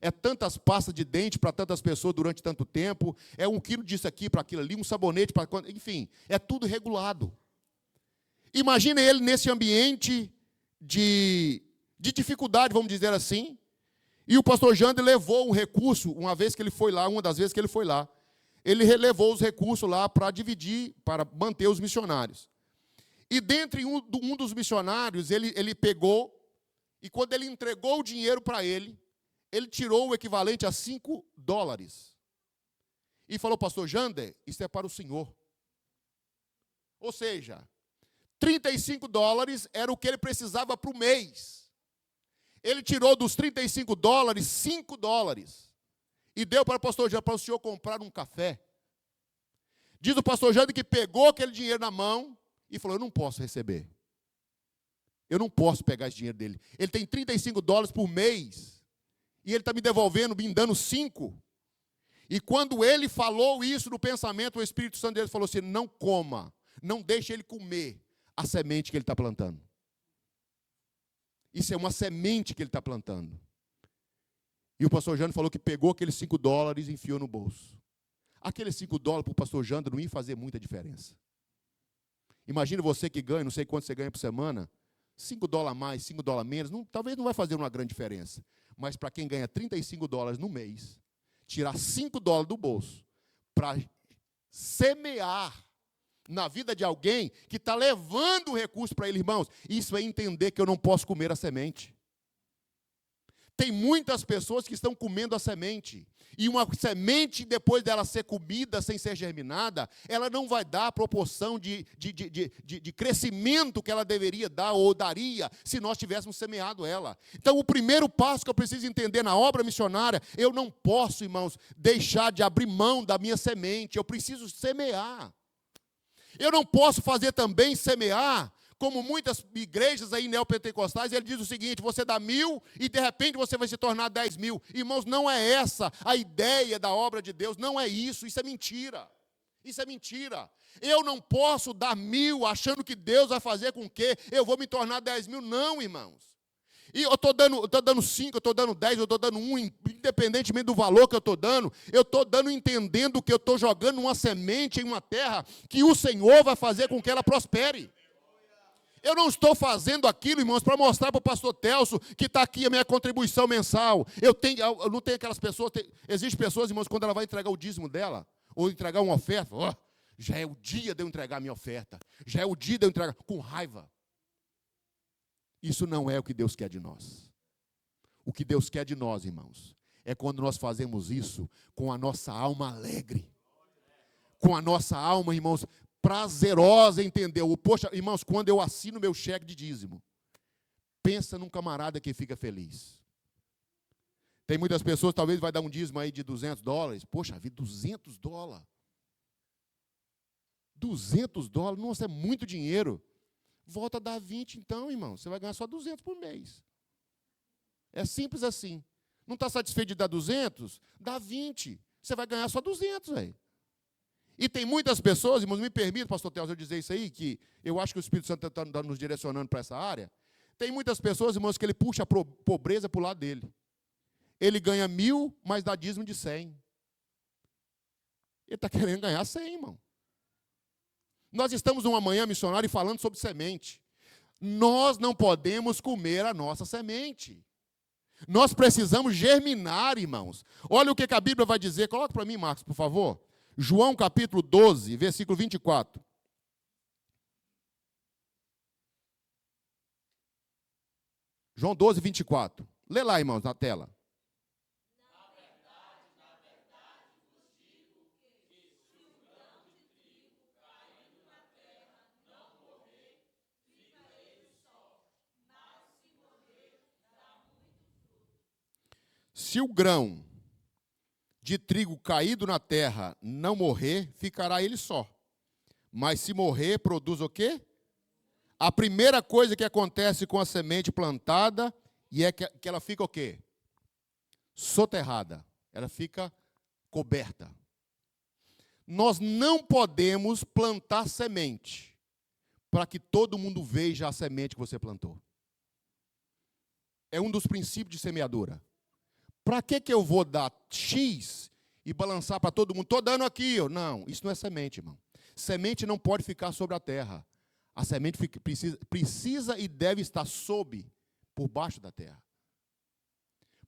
É tantas pastas de dente para tantas pessoas durante tanto tempo, é 1 quilo disso aqui para aquilo ali, um sabonete para... Enfim, é tudo regulado. Imagina ele nesse ambiente de dificuldade, vamos dizer assim, e o pastor Jander levou um recurso, uma das vezes que ele foi lá, ele relevou os recursos lá para dividir, para manter os missionários. E dentre um dos missionários, ele pegou, e quando ele entregou o dinheiro para ele tirou o equivalente a $5. E falou: pastor Jander, isso é para o senhor. Ou seja, $35 era o que ele precisava para o mês. Ele tirou dos $35, $5. E deu para o pastor Jander, para o senhor comprar um café. Diz o pastor Jander que pegou aquele dinheiro na mão e falou: eu não posso receber. Eu não posso pegar esse dinheiro dele. Ele tem $35 por mês. E ele está me devolvendo, me dando 5. E quando ele falou isso no pensamento, o Espírito Santo dele falou assim: não coma, não deixe ele comer a semente que ele está plantando. Isso é uma semente que ele está plantando. E o pastor Jander falou que pegou aqueles $5 e enfiou no bolso. Aqueles $5 para o pastor Jander não ia fazer muita diferença. Imagina você que ganha, não sei quanto você ganha por semana, $5 a mais, $5 a menos, talvez não vai fazer uma grande diferença. Mas para quem ganha $35 no mês, tirar $5 do bolso para semear na vida de alguém que está levando o recurso para ele, irmãos, isso é entender que eu não posso comer a semente. Tem muitas pessoas que estão comendo a semente. E uma semente, depois dela ser comida, sem ser germinada, ela não vai dar a proporção de crescimento que ela deveria dar ou daria se nós tivéssemos semeado ela. Então, o primeiro passo que eu preciso entender na obra missionária, eu não posso, irmãos, deixar de abrir mão da minha semente. Eu preciso semear. Eu não posso fazer também semear, como muitas igrejas aí neopentecostais, ele diz o seguinte: você dá 1.000 e de repente você vai se tornar 10.000. Irmãos, não é essa a ideia da obra de Deus, não é isso é mentira. Isso é mentira. Eu não posso dar 1.000 achando que Deus vai fazer com que eu vou me tornar 10.000, não, irmãos. E eu estou dando 5, eu estou dando 10, eu estou dando 1, independentemente do valor que eu estou dando entendendo que eu estou jogando uma semente em uma terra que o Senhor vai fazer com que ela prospere. Eu não estou fazendo aquilo, irmãos, para mostrar para o pastor Telso que está aqui a minha contribuição mensal. Eu não tenho aquelas pessoas, existem pessoas, irmãos, quando ela vai entregar o dízimo dela, ou entregar uma oferta, já é o dia de eu entregar a minha oferta, já é o dia de eu entregar, com raiva. Isso não é o que Deus quer de nós. O que Deus quer de nós, irmãos, é quando nós fazemos isso com a nossa alma alegre. Com a nossa alma, irmãos, prazerosa, entendeu? Poxa, irmãos, quando eu assino meu cheque de dízimo, pensa num camarada que fica feliz. Tem muitas pessoas, talvez vai dar um dízimo aí de $200. Poxa vida, $200. $200, nossa, é muito dinheiro. Volta a dar 20, então, irmão. Você vai ganhar só 200 por mês. É simples assim. Não está satisfeito de dar 200? Dá 20. Você vai ganhar só 200, velho. E tem muitas pessoas, irmãos, me permita, pastor Telso, eu dizer isso aí, que eu acho que o Espírito Santo está nos direcionando para essa área. Tem muitas pessoas, irmãos, que ele puxa a pobreza para o lado dele. Ele ganha 1.000, mas dá dízimo de 100. Ele está querendo ganhar 100, irmão. Nós estamos numa manhã missionária falando sobre semente. Nós não podemos comer a nossa semente. Nós precisamos germinar, irmãos. Olha o que a Bíblia vai dizer. Coloca para mim, Marcos, por favor. João capítulo 12, versículo 24. João 12, 24. Lê lá, irmãos, na tela. Se o grão de trigo caído na terra não morrer, ficará ele só. Mas se morrer, produz o quê? A primeira coisa que acontece com a semente plantada é que ela fica o quê? Soterrada. Ela fica coberta. Nós não podemos plantar semente para que todo mundo veja a semente que você plantou. É um dos princípios de semeadura. Para que eu vou dar X e balançar para todo mundo? Estou dando aqui. Não, isso não é semente, irmão. Semente não pode ficar sobre a terra. A semente precisa e deve estar por baixo da terra.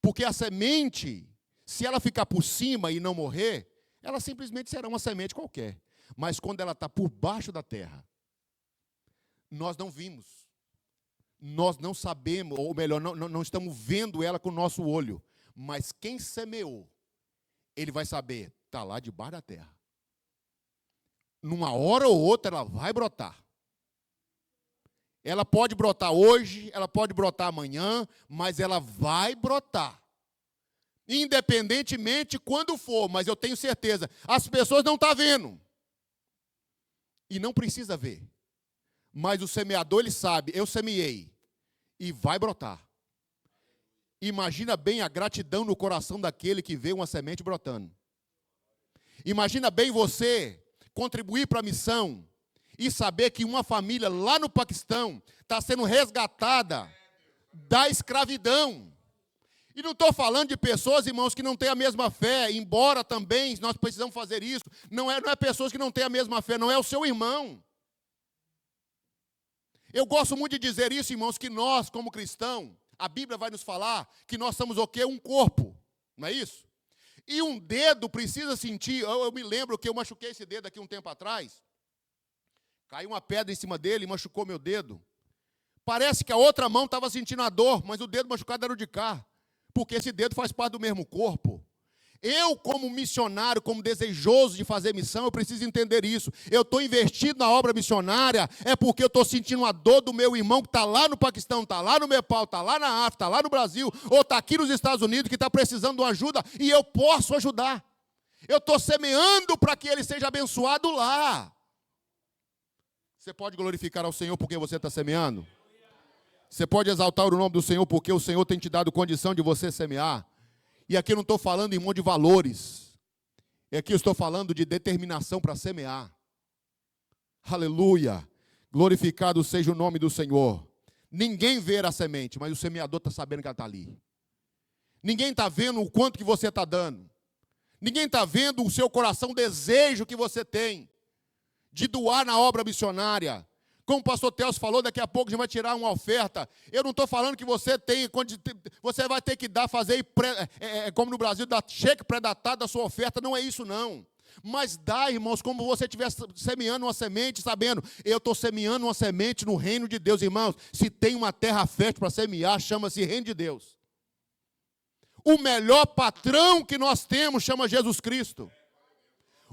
Porque a semente, se ela ficar por cima e não morrer, ela simplesmente será uma semente qualquer. Mas quando ela está por baixo da terra, nós não vimos. Nós não sabemos, ou melhor, não estamos vendo ela com o nosso olho. Mas quem semeou, ele vai saber, está lá debaixo da terra. Numa hora ou outra ela vai brotar. Ela pode brotar hoje, ela pode brotar amanhã, mas ela vai brotar. Independentemente quando for, mas eu tenho certeza, as pessoas não estão vendo. E não precisa ver. Mas o semeador, ele sabe, eu semeei, e vai brotar. Imagina bem a gratidão no coração daquele que vê uma semente brotando. Imagina bem você contribuir para a missão e saber que uma família lá no Paquistão está sendo resgatada da escravidão. E não estou falando de pessoas, irmãos, que não têm a mesma fé, embora também nós precisamos fazer isso. Não é pessoas que não têm a mesma fé, não é o seu irmão. Eu gosto muito de dizer isso, irmãos, que nós, como cristãos, a Bíblia vai nos falar que nós somos o quê? Um corpo, não é isso? E um dedo precisa sentir. Eu me lembro que eu machuquei esse dedo aqui um tempo atrás. Caiu uma pedra em cima dele e machucou meu dedo. Parece que a outra mão estava sentindo a dor, mas o dedo machucado era o de cá. Porque esse dedo faz parte do mesmo corpo. Eu, como missionário, como desejoso de fazer missão, eu preciso entender isso. Eu estou investido na obra missionária, é porque eu estou sentindo a dor do meu irmão que está lá no Paquistão, está lá no Nepal, está lá na África, está lá no Brasil, ou está aqui nos Estados Unidos, que está precisando de uma ajuda, e eu posso ajudar. Eu estou semeando para que ele seja abençoado lá. Você pode glorificar ao Senhor porque você está semeando? Você pode exaltar o nome do Senhor porque o Senhor tem te dado condição de você semear? E aqui eu não estou falando, irmão, de valores. E aqui eu estou falando de determinação para semear. Aleluia. Glorificado seja o nome do Senhor. Ninguém vê a semente, mas o semeador está sabendo que ela está ali. Ninguém está vendo o quanto que você está dando. Ninguém está vendo o seu coração, o desejo que você tem de doar na obra missionária. Como o pastor Telso falou, daqui a pouco a gente vai tirar uma oferta. Eu não estou falando que você vai ter que dar, fazer, como no Brasil, dar cheque pré-datado da sua oferta. Não é isso, não. Mas dá, irmãos, como você estiver semeando uma semente, sabendo, eu estou semeando uma semente no reino de Deus, irmãos. Se tem uma terra fértil para semear, chama-se reino de Deus. O melhor patrão que nós temos chama Jesus Cristo.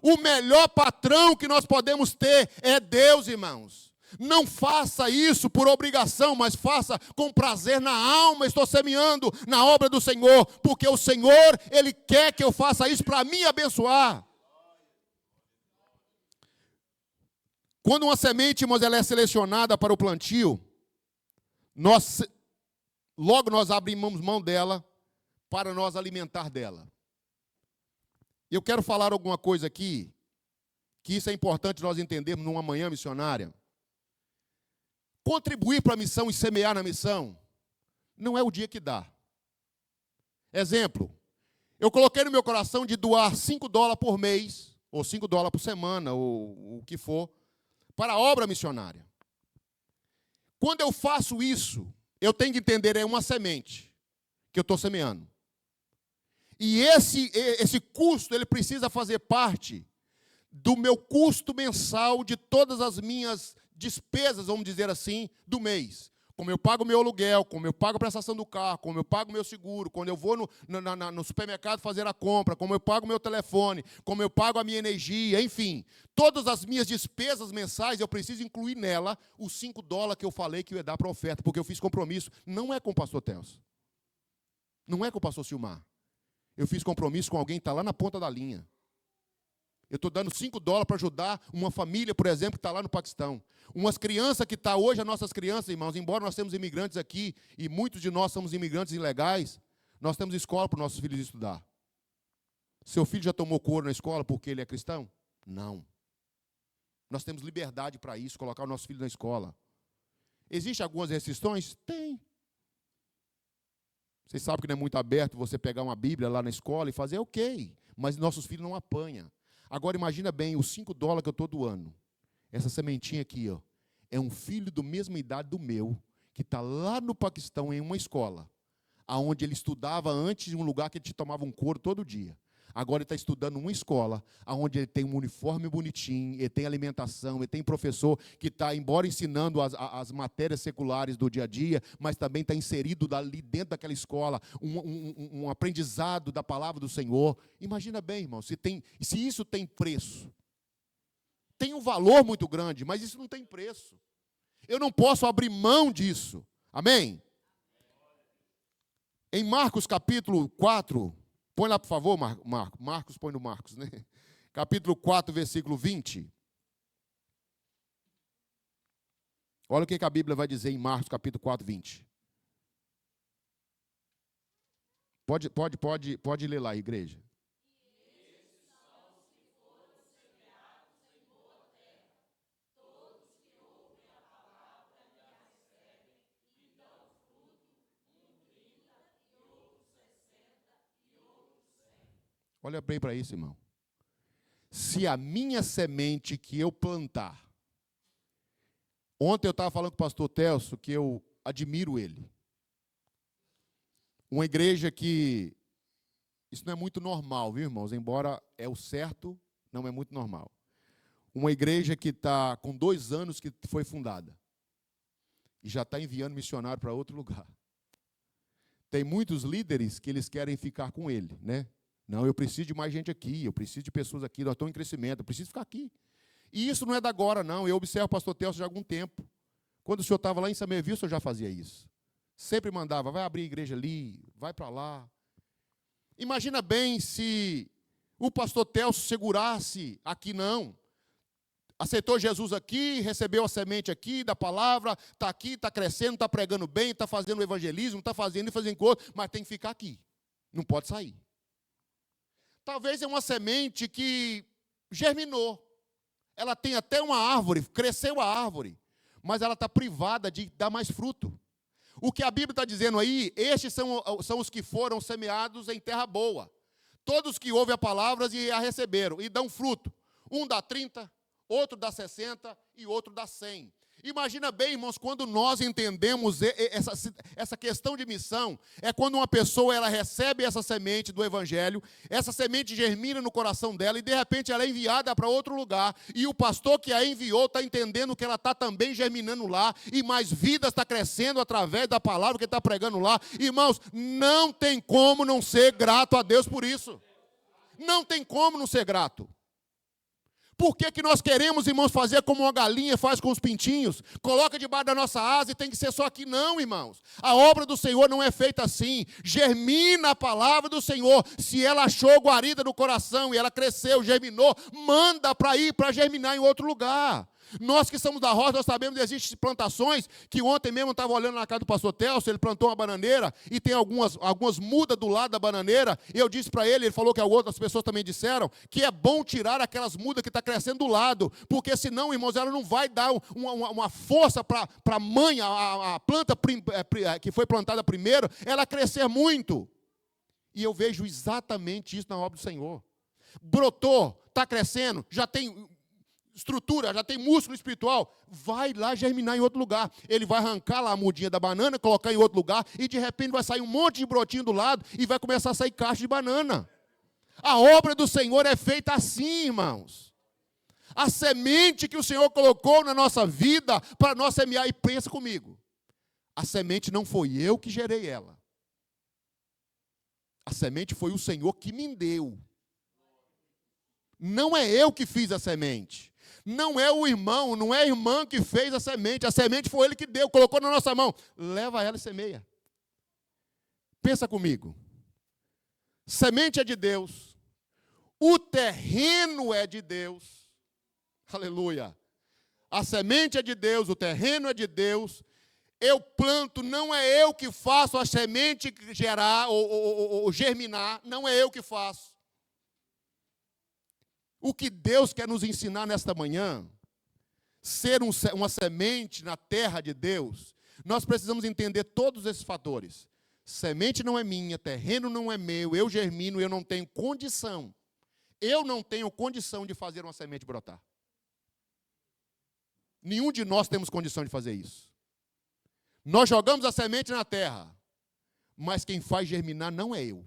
O melhor patrão que nós podemos ter é Deus, irmãos. Não faça isso por obrigação, mas faça com prazer na alma. Estou semeando na obra do Senhor, porque o Senhor, Ele quer que eu faça isso para me abençoar. Quando uma semente, irmãos, ela é selecionada para o plantio, logo nós abrimos mão dela para nós alimentar dela. Eu quero falar alguma coisa aqui, que isso é importante nós entendermos numa manhã missionária. Contribuir para a missão e semear na missão não é o dia que dá. Exemplo, eu coloquei no meu coração de doar $5 por mês, ou $5 por semana, ou o que for, para a obra missionária. Quando eu faço isso, eu tenho que entender, é uma semente que eu estou semeando. E esse custo, ele precisa fazer parte do meu custo mensal de todas as minhas despesas, vamos dizer assim, do mês. Como eu pago o meu aluguel, como eu pago a prestação do carro, como eu pago o meu seguro, quando eu vou no supermercado fazer a compra, como eu pago o meu telefone, como eu pago a minha energia, enfim. Todas as minhas despesas mensais, eu preciso incluir nela os $5 que eu falei que eu ia dar para a oferta, porque eu fiz compromisso. Não é com o pastor Telso. Não é com o pastor Silmar. Eu fiz compromisso com alguém que está lá na ponta da linha. Eu estou dando $5 para ajudar uma família, por exemplo, que está lá no Paquistão. Umas crianças que estão hoje, as nossas crianças, irmãos, embora nós temos imigrantes aqui, e muitos de nós somos imigrantes ilegais, nós temos escola para os nossos filhos estudar. Seu filho já tomou couro na escola porque ele é cristão? Não. Nós temos liberdade para isso, colocar o nosso filho na escola. Existem algumas restrições? Tem. Vocês sabem que não é muito aberto você pegar uma Bíblia lá na escola e fazer, ok, mas nossos filhos não apanham. Agora imagina bem, os $5 que eu estou doando. Essa sementinha aqui, ó, é um filho da mesma idade do meu, que está lá no Paquistão em uma escola, onde ele estudava antes de um lugar que ele tomava um couro todo dia. Agora ele está estudando uma escola, onde ele tem um uniforme bonitinho, ele tem alimentação, ele tem professor que está, embora ensinando as matérias seculares do dia a dia, mas também está inserido ali dentro daquela escola, um aprendizado da palavra do Senhor. Imagina bem, irmão, se isso tem preço. Tem um valor muito grande, mas isso não tem preço. Eu não posso abrir mão disso. Amém? Em Marcos capítulo 4... Põe lá, por favor, Marcos, põe no Marcos, né? Capítulo 4, versículo 20. Olha o que a Bíblia vai dizer em Marcos, capítulo 4, 20. Pode ler lá, igreja. Olha bem para isso, irmão. Se a minha semente que eu plantar... Ontem eu estava falando com o pastor Telso que eu admiro ele. Uma igreja que... Isso não é muito normal, viu, irmãos? Embora é o certo, não é muito normal. Uma igreja que está com 2 anos que foi fundada. E já está enviando missionário para outro lugar. Tem muitos líderes que eles querem ficar com ele, né? Não, eu preciso de mais gente aqui, eu preciso de pessoas aqui, nós estamos em crescimento, eu preciso ficar aqui. E isso não é da agora, não. Eu observo o pastor Telso já há algum tempo. Quando o senhor estava lá em Samerville, o senhor já fazia isso. Sempre mandava, vai abrir a igreja ali, vai para lá. Imagina bem se o pastor Telso segurasse aqui, não. Aceitou Jesus aqui, recebeu a semente aqui da palavra, está aqui, está crescendo, está pregando bem, está fazendo o evangelismo, está fazendo coisa, mas tem que ficar aqui. Não pode sair. Talvez é uma semente que germinou. Ela tem até uma árvore, cresceu a árvore, mas ela está privada de dar mais fruto. O que a Bíblia está dizendo aí, estes são os que foram semeados em terra boa. Todos que ouvem a palavra e a receberam, e dão fruto. Um dá 30, outro dá 60 e outro dá 100. Imagina bem, irmãos, quando nós entendemos essa questão de missão, é quando uma pessoa ela recebe essa semente do Evangelho, essa semente germina no coração dela e de repente ela é enviada para outro lugar, e o pastor que a enviou está entendendo que ela está também germinando lá, e mais vidas está crescendo através da palavra que está pregando lá. Irmãos, não tem como não ser grato a Deus por isso. Não tem como não ser grato. Por que nós queremos, irmãos, fazer como uma galinha faz com os pintinhos? Coloca debaixo da nossa asa e tem que ser só aqui. Não, irmãos. A obra do Senhor não é feita assim. Germina a palavra do Senhor. Se ela achou guarida no coração e ela cresceu, germinou, manda para ir, para germinar em outro lugar. Nós que somos da roça, nós sabemos que existem plantações, que ontem mesmo eu estava olhando na casa do pastor Telso, ele plantou uma bananeira, e tem algumas mudas do lado da bananeira, e eu disse para ele falou que outras pessoas também disseram, que é bom tirar aquelas mudas que estão crescendo do lado, porque senão, irmãos, ela não vai dar uma força para a mãe, a planta que foi plantada primeiro, ela crescer muito. E eu vejo exatamente isso na obra do Senhor. Brotou, está crescendo, já tem estrutura, já tem músculo espiritual, vai lá germinar em outro lugar. Ele vai arrancar lá a mudinha da banana, colocar em outro lugar, e de repente vai sair um monte de brotinho do lado, e vai começar a sair caixa de banana. A obra do Senhor é feita assim, irmãos. A semente que o Senhor colocou na nossa vida, para nós semear, e pensa comigo, a semente não foi eu que gerei ela. A semente foi o Senhor que me deu. Não é eu que fiz a semente. Não é o irmão, não é a irmã que fez a semente foi ele que deu, colocou na nossa mão. Leva ela e semeia. Pensa comigo. Semente é de Deus. O terreno é de Deus. Aleluia. A semente é de Deus, o terreno é de Deus. Eu planto, não é eu que faço a semente gerar ou germinar, não é eu que faço. O que Deus quer nos ensinar nesta manhã, ser uma semente na terra de Deus, nós precisamos entender todos esses fatores. Semente não é minha, terreno não é meu, eu germino, eu não tenho condição. Eu não tenho condição de fazer uma semente brotar. Nenhum de nós temos condição de fazer isso. Nós jogamos a semente na terra, mas quem faz germinar não é eu.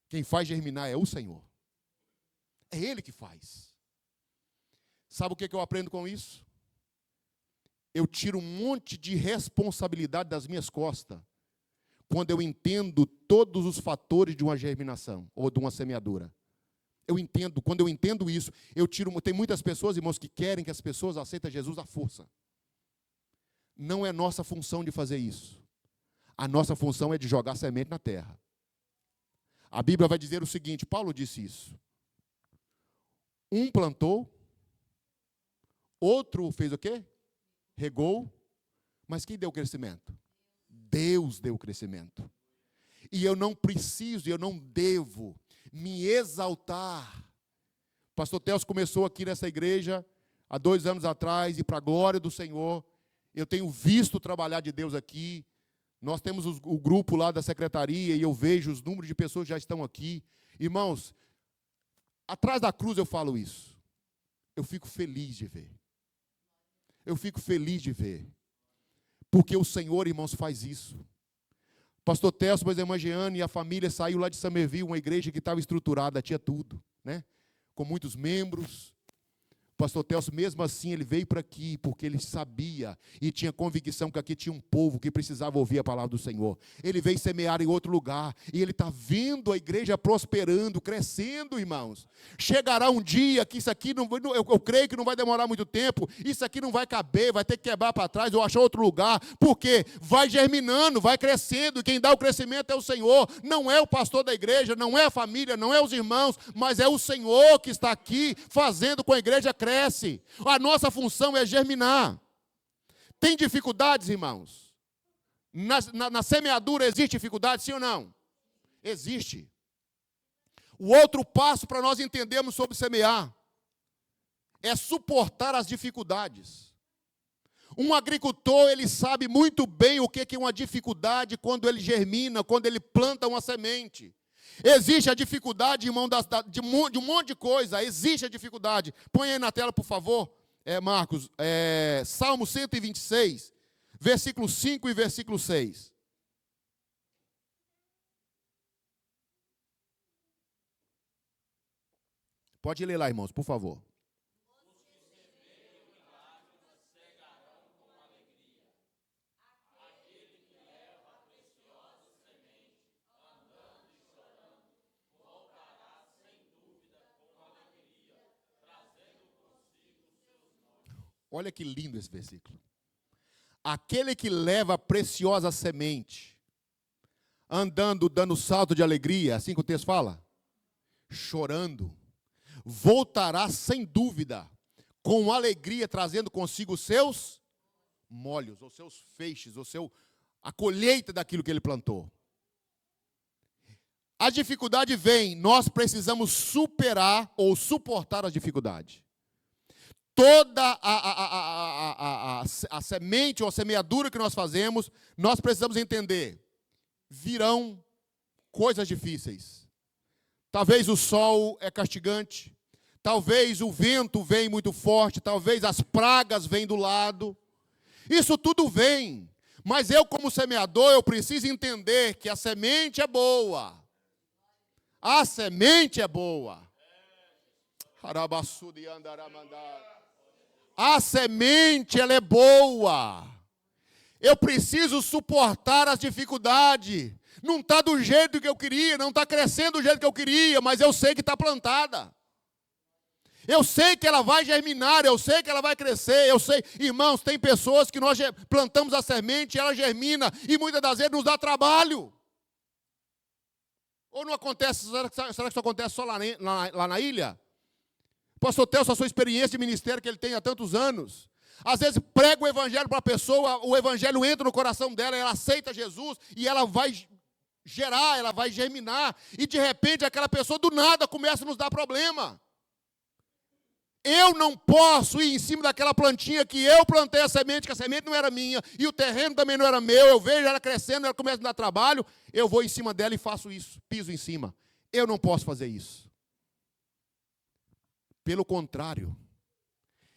Quem faz germinar é o Senhor. É Ele que faz. Sabe o que eu aprendo com isso? Eu tiro um monte de responsabilidade das minhas costas quando eu entendo todos os fatores de uma germinação ou de uma semeadura. Eu entendo, quando eu entendo isso, tem muitas pessoas, irmãos, que querem que as pessoas aceitem Jesus à força. Não é nossa função de fazer isso. A nossa função é de jogar semente na terra. A Bíblia vai dizer o seguinte, Paulo disse isso. Um plantou, outro fez o quê? Regou, mas quem deu o crescimento? Deus deu o crescimento. E eu não preciso, eu não devo me exaltar. Pastor Telso começou aqui nessa igreja há 2 anos atrás, e para a glória do Senhor, eu tenho visto o trabalhar de Deus aqui. Nós temos o grupo lá da secretaria, e eu vejo os números de pessoas que já estão aqui. Irmãos, atrás da cruz eu falo isso. Eu fico feliz de ver. Eu fico feliz de ver. Porque o Senhor, irmãos, faz isso. Pastor Telso, mas a irmã Jeane e a família saiu lá de Summerville, uma igreja que estava estruturada, tinha tudo, né? Com muitos membros. Pastor Telso, mesmo assim, ele veio para aqui, porque ele sabia e tinha convicção que aqui tinha um povo que precisava ouvir a palavra do Senhor. Ele veio semear em outro lugar, e ele está vendo a igreja prosperando, crescendo, irmãos. Chegará um dia que isso aqui, eu creio que não vai demorar muito tempo, isso aqui não vai caber, vai ter que quebrar para trás ou achar outro lugar, porque vai germinando, vai crescendo, e quem dá o crescimento é o Senhor, não é o pastor da igreja, não é a família, não é os irmãos, mas é o Senhor que está aqui fazendo com a igreja cresce. A nossa função é germinar. Tem dificuldades, irmãos? Na semeadura existe dificuldade, sim ou não? Existe. O outro passo para nós entendermos sobre semear é suportar as dificuldades. Um agricultor, ele sabe muito bem o que é uma dificuldade quando ele germina, quando ele planta uma semente. Existe a dificuldade, irmão, de um monte de coisa. Existe a dificuldade. Põe aí na tela, por favor, Marcos. Salmo 126, versículo 5 e versículo 6. Pode ler lá, irmãos, por favor. Olha que lindo esse versículo. Aquele que leva a preciosa semente, andando, dando salto de alegria, assim que o texto fala, chorando, voltará sem dúvida, com alegria, trazendo consigo os seus molhos, os seus feixes, a colheita daquilo que ele plantou. A dificuldade vem, nós precisamos superar ou suportar a dificuldade. Toda a semente ou a semeadura que nós fazemos, nós precisamos entender, virão coisas difíceis. Talvez o sol é castigante, talvez o vento vem muito forte, talvez as pragas vêm do lado. Isso tudo vem, mas eu como semeador, eu preciso entender que a semente é boa. A semente é boa. A semente, ela é boa. Eu preciso suportar as dificuldades. Não está do jeito que eu queria, não está crescendo do jeito que eu queria, mas eu sei que está plantada. Eu sei que ela vai germinar, eu sei que ela vai crescer, eu sei. Irmãos, tem pessoas que nós plantamos a semente, ela germina, e muitas das vezes nos dá trabalho. Ou não acontece, será que isso acontece só lá na ilha? Pastor Telso, a sua experiência de ministério que ele tem há tantos anos. Às vezes prega o evangelho para a pessoa, o evangelho entra no coração dela, ela aceita Jesus e ela vai gerar, ela vai germinar. E de repente aquela pessoa do nada começa a nos dar problema. Eu não posso ir em cima daquela plantinha que eu plantei a semente, que a semente não era minha, e o terreno também não era meu, eu vejo ela crescendo, ela começa a dar trabalho, eu vou em cima dela e faço isso, piso em cima. Eu não posso fazer isso. Pelo contrário,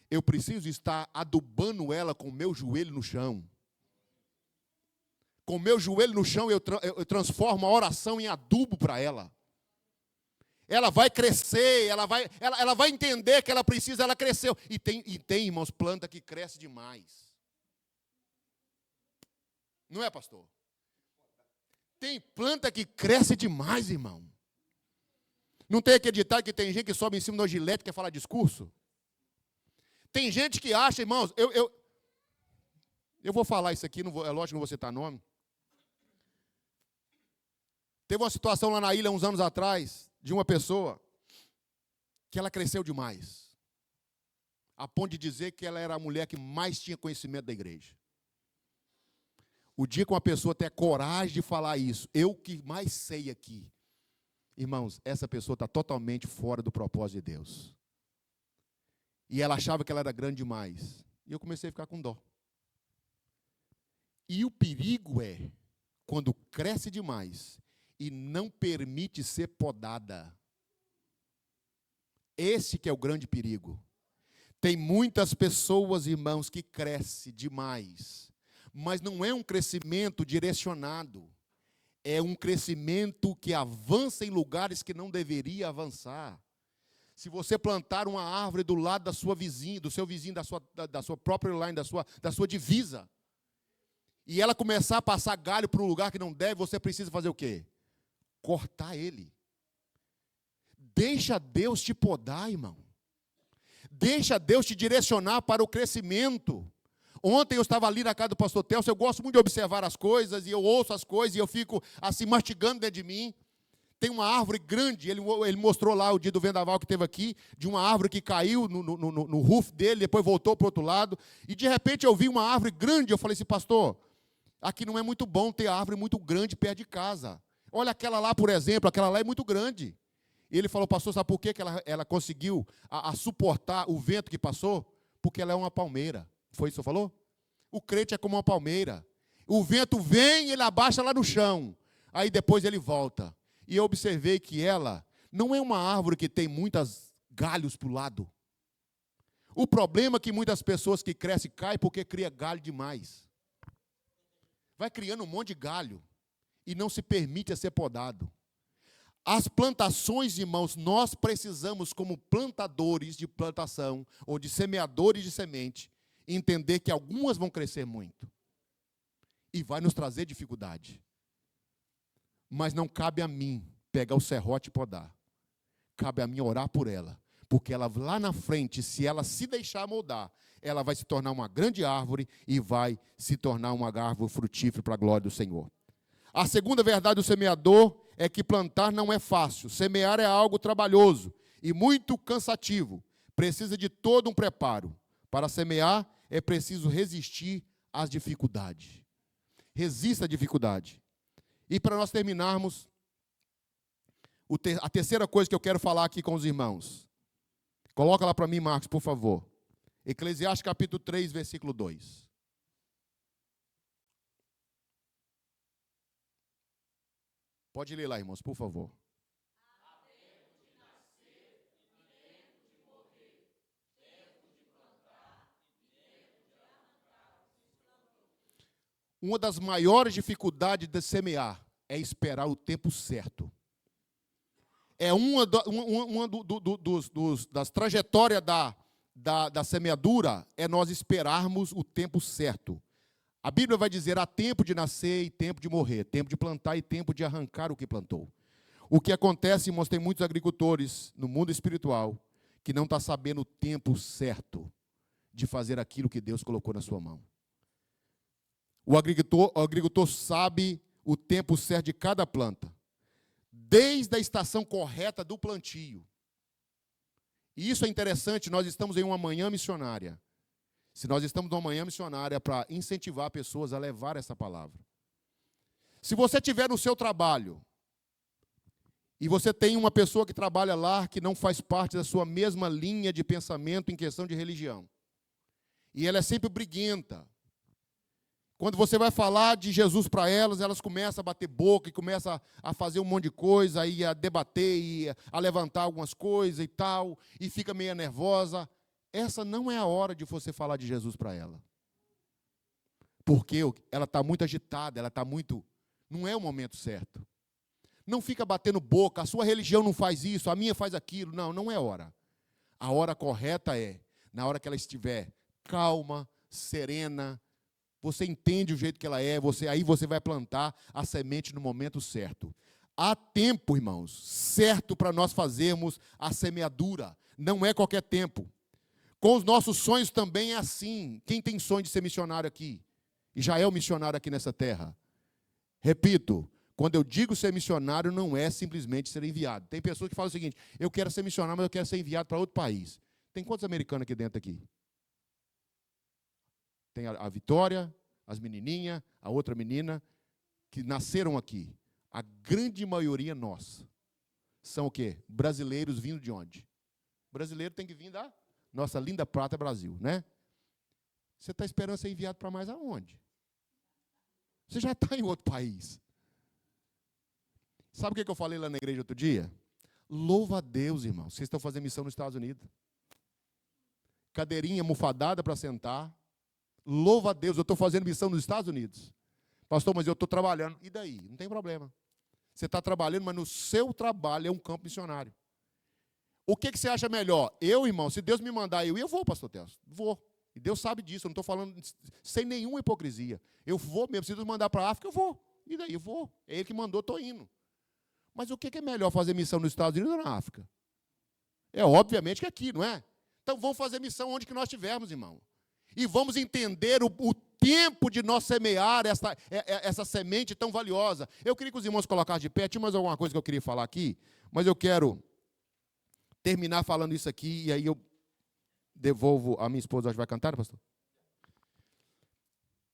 eu preciso estar adubando ela com o meu joelho no chão. Com o meu joelho no chão, eu transformo a oração em adubo para ela. Ela vai crescer, ela vai entender que ela precisa, ela cresceu. E tem, irmãos, planta que cresce demais. Não é, pastor? Tem planta que cresce demais, irmão. Não tem aquele ditado que tem gente que sobe em cima do gilete e quer falar discurso? Tem gente que acha, irmãos, eu vou falar isso aqui, é lógico que não vou citar nome. Teve uma situação lá na ilha, uns anos atrás, de uma pessoa que ela cresceu demais, a ponto de dizer que ela era a mulher que mais tinha conhecimento da igreja. O dia que uma pessoa tem a coragem de falar isso, eu que mais sei aqui, irmãos, essa pessoa está totalmente fora do propósito de Deus. E ela achava que ela era grande demais. E eu comecei a ficar com dó. E o perigo é quando cresce demais e não permite ser podada. Esse que é o grande perigo. Tem muitas pessoas, irmãos, que crescem demais, mas não é um crescimento direcionado. É um crescimento que avança em lugares que não deveria avançar. Se você plantar uma árvore do lado da sua vizinha, do seu vizinho, da sua própria line, da sua divisa, e ela começar a passar galho para um lugar que não deve, você precisa fazer o quê? Cortar ele. Deixa Deus te podar, irmão. Deixa Deus te direcionar para o crescimento. Ontem eu estava ali na casa do pastor Telso, eu gosto muito de observar as coisas, e eu ouço as coisas, e eu fico assim mastigando dentro de mim. Tem uma árvore grande, ele mostrou lá o dia do vendaval que teve aqui, de uma árvore que caiu no roof dele, depois voltou para o outro lado, e de repente eu vi uma árvore grande, eu falei assim, pastor, aqui não é muito bom ter árvore muito grande perto de casa. Olha aquela lá, por exemplo, aquela lá é muito grande. E ele falou, pastor, sabe por que ela conseguiu suportar o vento que passou? Porque ela é uma palmeira. Foi isso que você falou? O crente é como uma palmeira. O vento vem, ele abaixa lá no chão. Aí depois ele volta. E eu observei que ela não é uma árvore que tem muitos galhos para o lado. O problema é que muitas pessoas que crescem caem porque cria galho demais. Vai criando um monte de galho e não se permite a ser podado. As plantações, irmãos, nós precisamos, como plantadores de plantação, ou de semeadores de semente, entender que algumas vão crescer muito. E vai nos trazer dificuldade. Mas não cabe a mim pegar o serrote e podar. Cabe a mim orar por ela. Porque ela lá na frente, se ela se deixar moldar, ela vai se tornar uma grande árvore e vai se tornar uma árvore frutífera para a glória do Senhor. A segunda verdade do semeador é que plantar não é fácil. Semear é algo trabalhoso e muito cansativo. Precisa de todo um preparo. Para semear, é preciso resistir às dificuldades. Resista à dificuldade. E para nós terminarmos, a terceira coisa que eu quero falar aqui com os irmãos. Coloca lá para mim, Marcos, por favor. Eclesiastes capítulo 3, versículo 2. Pode ler lá, irmãos, por favor. Uma das maiores dificuldades de semear é esperar o tempo certo. É uma das trajetórias da semeadura, é nós esperarmos o tempo certo. A Bíblia vai dizer, há tempo de nascer e tempo de morrer, tempo de plantar e tempo de arrancar o que plantou. O que acontece, irmãos, tem muitos agricultores no mundo espiritual que não estão sabendo o tempo certo de fazer aquilo que Deus colocou na sua mão. O agricultor sabe o tempo certo de cada planta, desde a estação correta do plantio. E isso é interessante, nós estamos em uma manhã missionária. Se nós estamos numa manhã missionária para incentivar pessoas a levar essa palavra. Se você estiver no seu trabalho, e você tem uma pessoa que trabalha lá que não faz parte da sua mesma linha de pensamento em questão de religião, e ela é sempre briguenta, quando você vai falar de Jesus para elas, elas começam a bater boca e começam a fazer um monte de coisa, aí a debater, e a levantar algumas coisas e tal, e fica meio nervosa. Essa não é a hora de você falar de Jesus para ela. Porque ela está muito agitada, ela está muito... Não é o momento certo. Não fica batendo boca, a sua religião não faz isso, a minha faz aquilo. Não, não é hora. A hora correta é, na hora que ela estiver calma, serena, você entende o jeito que ela é, aí você vai plantar a semente no momento certo. Há tempo, irmãos, certo para nós fazermos a semeadura. Não é qualquer tempo. Com os nossos sonhos também é assim. Quem tem sonho de ser missionário aqui? E já é o missionário aqui nessa terra? Repito, quando eu digo ser missionário, não é simplesmente ser enviado. Tem pessoas que falam o seguinte, eu quero ser missionário, mas eu quero ser enviado para outro país. Tem quantos americanos aqui dentro aqui? Tem a Vitória, as menininhas, a outra menina, que nasceram aqui. A grande maioria nossa são o quê? Brasileiros vindo de onde? Brasileiro tem que vir da nossa linda prata Brasil, né? Você está esperando ser enviado para mais aonde? Você já está em outro país. Sabe o que eu falei lá na igreja outro dia? Louva a Deus, irmão. Vocês estão fazendo missão nos Estados Unidos. Cadeirinha almofadada para sentar. Louva a Deus, eu estou fazendo missão nos Estados Unidos. Pastor, mas eu estou trabalhando. E daí? Não tem problema. Você está trabalhando, mas no seu trabalho é um campo missionário. O que você acha melhor? Eu, irmão, se Deus me mandar eu vou, pastor Telso. Vou. E Deus sabe disso, eu não estou falando sem nenhuma hipocrisia. Eu vou mesmo, se Deus mandar para a África, eu vou. E daí? Eu vou. É Ele que mandou, estou indo. Mas o que é melhor fazer missão nos Estados Unidos ou na África? É obviamente que aqui, não é? Então vamos fazer missão onde que nós estivermos, irmão. E vamos entender o tempo de nós semear essa semente tão valiosa. Eu queria que os irmãos colocassem de pé. Tinha mais alguma coisa que eu queria falar aqui, mas eu quero terminar falando isso aqui, e aí eu devolvo a minha esposa. Acho que vai cantar, pastor?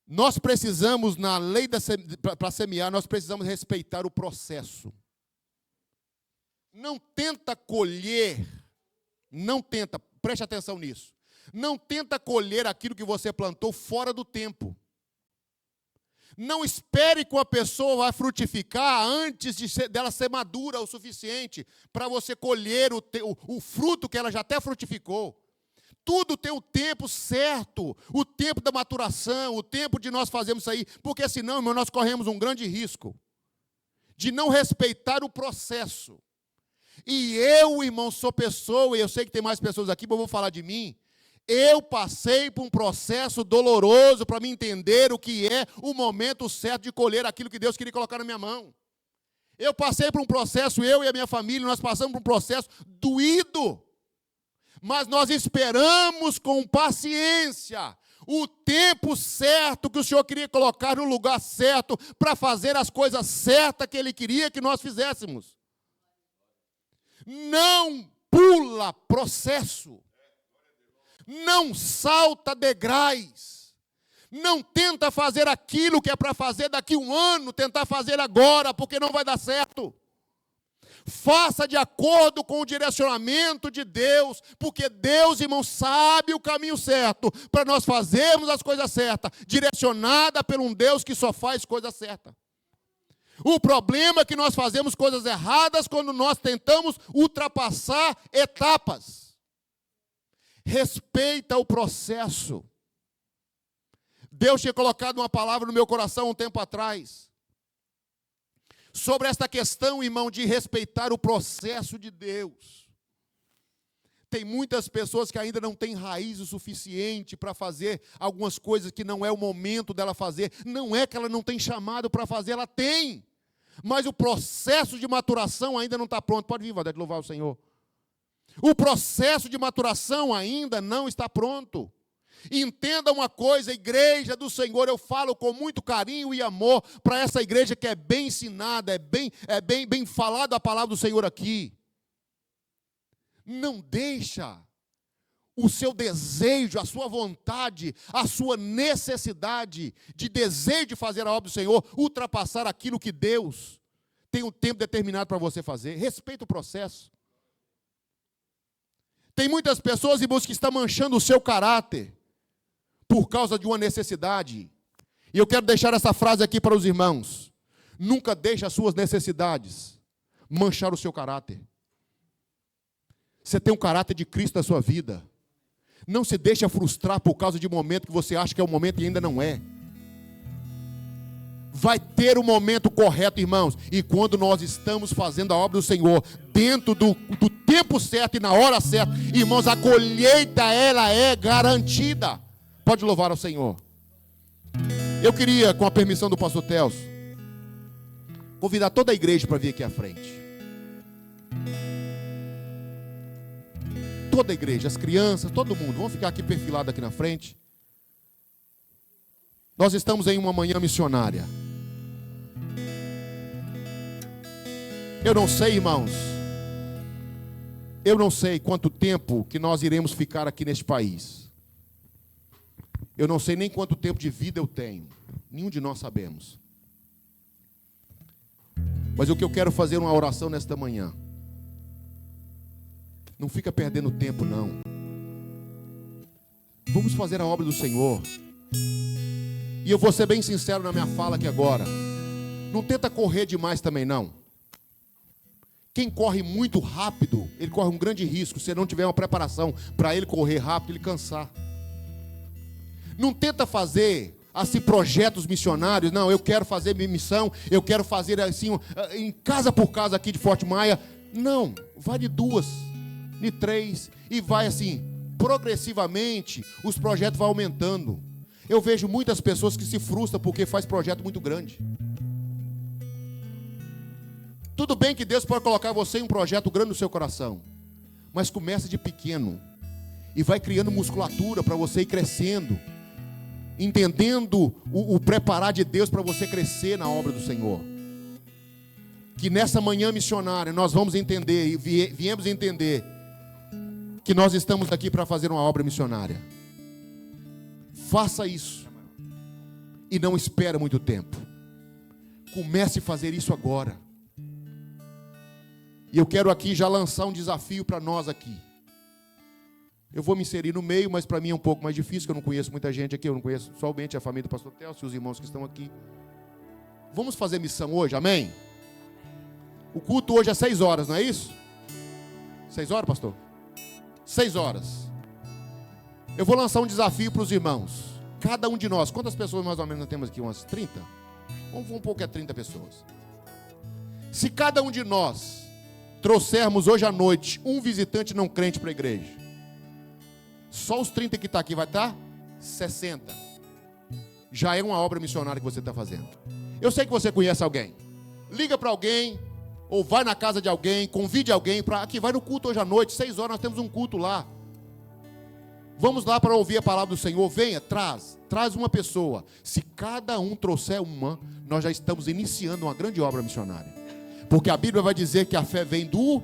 Nós precisamos, na lei para semear, nós precisamos respeitar o processo. Não tenta colher, não tenta, preste atenção nisso. Não tenta colher aquilo que você plantou fora do tempo. Não espere que a pessoa vai frutificar antes dela ser madura o suficiente para você colher o fruto que ela já até frutificou. Tudo tem o tempo certo, o tempo da maturação, o tempo de nós fazermos isso aí, porque senão, irmão, nós corremos um grande risco de não respeitar o processo. E eu, irmão, sou pessoa, e eu sei que tem mais pessoas aqui, mas eu vou falar de mim. Eu passei por um processo doloroso para me entender o que é o momento certo de colher aquilo que Deus queria colocar na minha mão. Eu passei por um processo, eu e a minha família, nós passamos por um processo doído. Mas nós esperamos com paciência o tempo certo que o Senhor queria colocar no lugar certo para fazer as coisas certas que Ele queria que nós fizéssemos. Não pula processo. Não salta degraus, não tenta fazer aquilo que é para fazer daqui um ano, tentar fazer agora, porque não vai dar certo. Faça de acordo com o direcionamento de Deus, porque Deus, irmão, sabe o caminho certo, para nós fazermos as coisas certas, direcionada por um Deus que só faz coisa certa. O problema é que nós fazemos coisas erradas quando nós tentamos ultrapassar etapas. Respeita o processo. Deus tinha colocado uma palavra no meu coração um tempo atrás, sobre esta questão, irmão, de respeitar o processo de Deus. Tem muitas pessoas que ainda não têm raiz o suficiente para fazer algumas coisas que não é o momento dela fazer. Não é que ela não tem chamado para fazer, ela tem. Mas o processo de maturação ainda não está pronto. Pode vir, Vadete, louvar o Senhor. O processo de maturação ainda não está pronto. Entenda uma coisa, igreja do Senhor, eu falo com muito carinho e amor para essa igreja que é bem ensinada, é bem falada a palavra do Senhor aqui. Não deixa o seu desejo, a sua vontade, a sua necessidade de desejo de fazer a obra do Senhor ultrapassar aquilo que Deus tem um tempo determinado para você fazer. Respeita o processo. Tem muitas pessoas, irmãos, que estão manchando o seu caráter por causa de uma necessidade. E eu quero deixar essa frase aqui para os irmãos. Nunca deixe as suas necessidades manchar o seu caráter. Você tem um caráter de Cristo na sua vida. Não se deixe frustrar por causa de um momento que você acha que é o momento e ainda não é. Vai ter o momento correto, irmãos. E quando nós estamos fazendo a obra do Senhor, dentro do tempo certo e na hora certa, irmãos, a colheita, ela é garantida. Pode louvar ao Senhor. Eu queria, com a permissão do pastor Telso, convidar toda a igreja para vir aqui à frente. Toda a igreja, as crianças, todo mundo. Vamos ficar aqui perfilado aqui na frente. Nós estamos em uma manhã missionária. Eu não sei, irmãos. Eu não sei quanto tempo que nós iremos ficar aqui neste país. Eu não sei nem quanto tempo de vida eu tenho. Nenhum de nós sabemos. Mas o que eu quero fazer é uma oração nesta manhã. Não fica perdendo tempo, não. Vamos fazer a obra do Senhor. E eu vou ser bem sincero na minha fala aqui agora. Não tenta correr demais também, não. Quem corre muito rápido, ele corre um grande risco, se não tiver uma preparação para ele correr rápido, ele cansar. Não tenta fazer assim projetos missionários. Não, eu quero fazer minha missão, eu quero fazer assim, em casa por casa aqui de Forte Maia. Não, vai de 2, de 3, e vai assim, progressivamente, os projetos vão aumentando. Eu vejo muitas pessoas que se frustram porque faz projeto muito grande. Tudo bem que Deus pode colocar você em um projeto grande no seu coração, mas começa de pequeno e vai criando musculatura para você ir crescendo, entendendo o preparar de Deus para você crescer na obra do Senhor. Que nessa manhã missionária nós vamos entender e viemos entender que nós estamos aqui para fazer uma obra missionária. Faça isso e não espere muito tempo. Comece a fazer isso agora. E eu quero aqui já lançar um desafio para nós aqui. Eu vou me inserir no meio, mas para mim é um pouco mais difícil, porque eu não conheço muita gente aqui, eu não conheço somente a família do pastor Telcio e os irmãos que estão aqui. Vamos fazer missão hoje, amém? O culto hoje é 6 horas, não é isso? 6 horas, pastor? 6 horas. Eu vou lançar um desafio para os irmãos. Cada um de nós, quantas pessoas mais ou menos nós temos aqui? Umas 30? Vamos um pouco, é 30 pessoas. Se cada um de nós trouxermos hoje à noite um visitante não crente para a igreja, só os 30 que estão aqui vai estar 60. Já é uma obra missionária que você está fazendo. Eu sei que você conhece alguém. Liga para alguém, ou vai na casa de alguém, convide alguém para aqui, vai no culto hoje à noite, 6 horas, nós temos um culto lá. Vamos lá para ouvir a palavra do Senhor. Venha, traz uma pessoa. Se cada um trouxer uma, nós já estamos iniciando uma grande obra missionária. Porque a Bíblia vai dizer que a fé vem do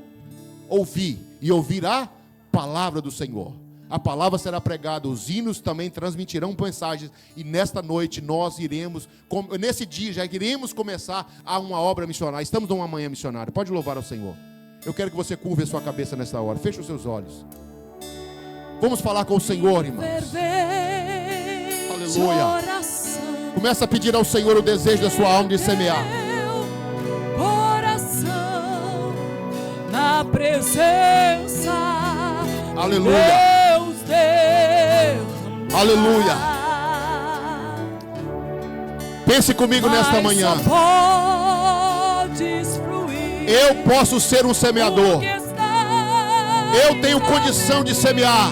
ouvir, e ouvir a palavra do Senhor. A palavra será pregada, os hinos também transmitirão mensagens, e nesta noite nós iremos, nesse dia já iremos começar a uma obra missionária. Estamos numa manhã missionária. Pode louvar ao Senhor. Eu quero que você curve a sua cabeça nesta hora. Feche os seus olhos. Vamos falar com o Senhor, irmãos. Aleluia. Começa a pedir ao Senhor o desejo da sua alma de semear. Coração na presença. Aleluia. Deus. Aleluia. Pense comigo nesta manhã. Eu posso ser um semeador. Eu tenho condição de semear.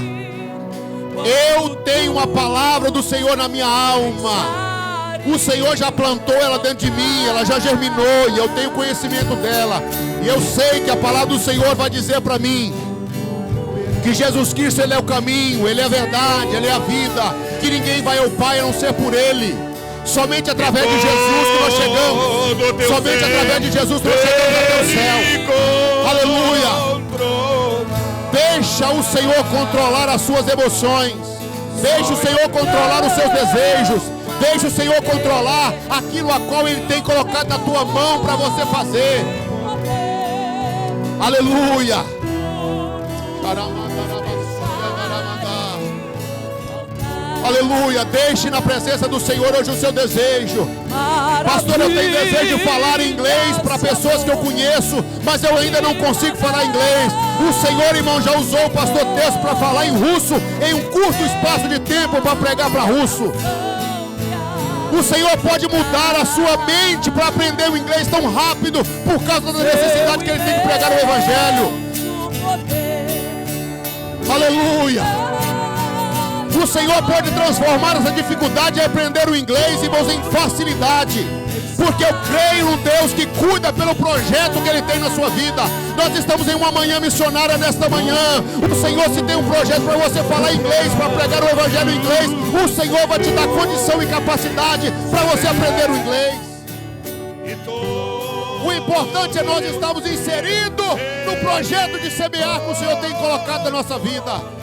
Eu tenho uma palavra do Senhor na minha alma. O Senhor já plantou ela dentro de mim, ela já germinou, e eu tenho conhecimento dela. E eu sei que a palavra do Senhor vai dizer para mim que Jesus Cristo, Ele é o caminho, Ele é a verdade, Ele é a vida, que ninguém vai ao Pai a não ser por Ele. Somente através de Jesus que nós chegamos. Somente através de Jesus que nós chegamos até o céu. Aleluia. Deixa o Senhor controlar as suas emoções. Deixa o Senhor controlar os seus desejos. Deixa o Senhor controlar aquilo a qual Ele tem colocado na tua mão para você fazer. Aleluia. Aleluia. Deixe na presença do Senhor hoje o seu desejo. Pastor, eu tenho desejo de falar inglês para pessoas que eu conheço, mas eu ainda não consigo falar inglês. O Senhor, irmão, já usou o pastor Telcio para falar em russo em um curto espaço de tempo para pregar para russo. O Senhor pode mudar a sua mente para aprender o inglês tão rápido por causa da necessidade que ele tem de pregar o Evangelho. Aleluia. O Senhor pode transformar essa dificuldade em aprender o inglês, irmãos, em facilidade. Porque eu creio num Deus que cuida pelo projeto que Ele tem na sua vida. Nós estamos em uma manhã missionária nesta manhã. O Senhor, se tem um projeto para você falar inglês, para pregar o Evangelho em inglês, o Senhor vai te dar condição e capacidade para você aprender o inglês. O importante é nós estarmos inseridos no projeto de semear que o Senhor tem colocado na nossa vida.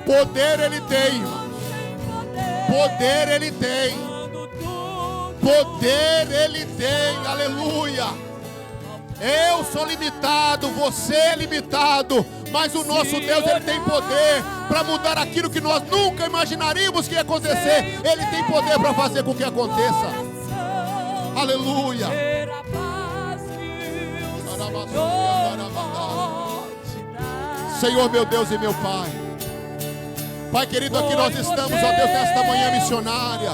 Poder Ele tem, irmãos. Poder Ele tem. Poder Ele tem. Aleluia. Eu sou limitado, você é limitado, mas o nosso Deus, Ele tem poder para mudar aquilo que nós nunca imaginaríamos que ia acontecer. Ele tem poder para fazer com que aconteça. Aleluia. Senhor, meu Deus e meu Pai. Pai querido, aqui nós estamos, ó Deus, nesta manhã missionária.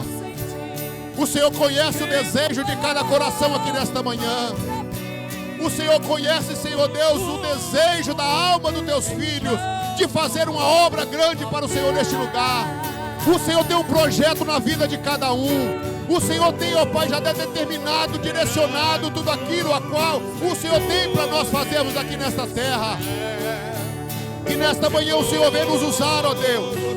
O Senhor conhece o desejo de cada coração aqui nesta manhã. O Senhor conhece, Senhor Deus, o desejo da alma dos teus filhos de fazer uma obra grande para o Senhor neste lugar. O Senhor tem um projeto na vida de cada um. O Senhor tem, ó Pai, já determinado, direcionado tudo aquilo a qual o Senhor tem para nós fazermos aqui nesta terra. E nesta manhã o Senhor vem nos usar, ó Deus.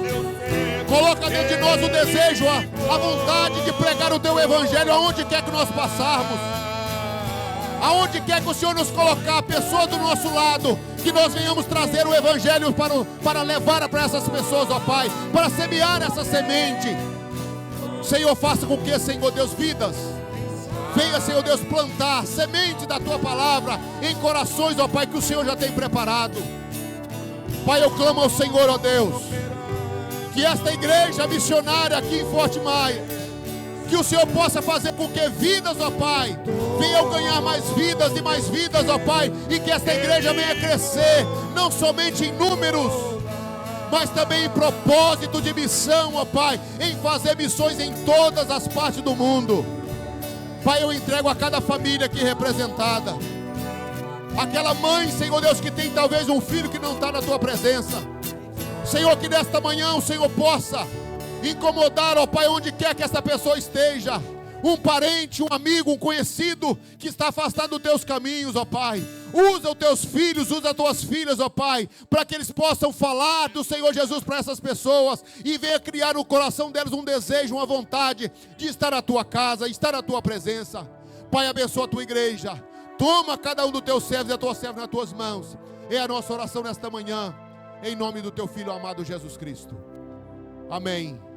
Coloca dentro de nós o desejo, a vontade de pregar o Teu Evangelho aonde quer que nós passarmos. Aonde quer que o Senhor nos colocar, pessoas do nosso lado, que nós venhamos trazer o Evangelho para levar para essas pessoas, ó Pai, para semear essa semente. Senhor, faça com que, Senhor Deus, vidas Venha, Senhor Deus, plantar semente da tua palavra em corações, ó Pai, que o Senhor já tem preparado. Pai, eu clamo ao Senhor, ó Deus, que esta igreja missionária aqui em Forte Maia, que o Senhor possa fazer com que vidas, ó Pai, venham ganhar mais vidas e mais vidas, ó Pai, e que esta igreja venha crescer, não somente em números, mas também em propósito de missão, ó Pai, em fazer missões em todas as partes do mundo. Pai, eu entrego a cada família aqui representada, aquela mãe, Senhor Deus, que tem talvez um filho que não está na tua presença. Senhor, que nesta manhã o Senhor possa incomodar, ó Pai, onde quer que essa pessoa esteja, um parente, um amigo, um conhecido que está afastado dos teus caminhos, ó Pai. Usa os teus filhos, usa as tuas filhas, ó Pai, para que eles possam falar do Senhor Jesus para essas pessoas e venha criar no coração delas um desejo, uma vontade de estar na tua casa, estar na tua presença. Pai, abençoa a tua igreja. Toma cada um dos teus servos e a tua serva nas tuas mãos. É a nossa oração nesta manhã, em nome do teu Filho amado Jesus Cristo. Amém.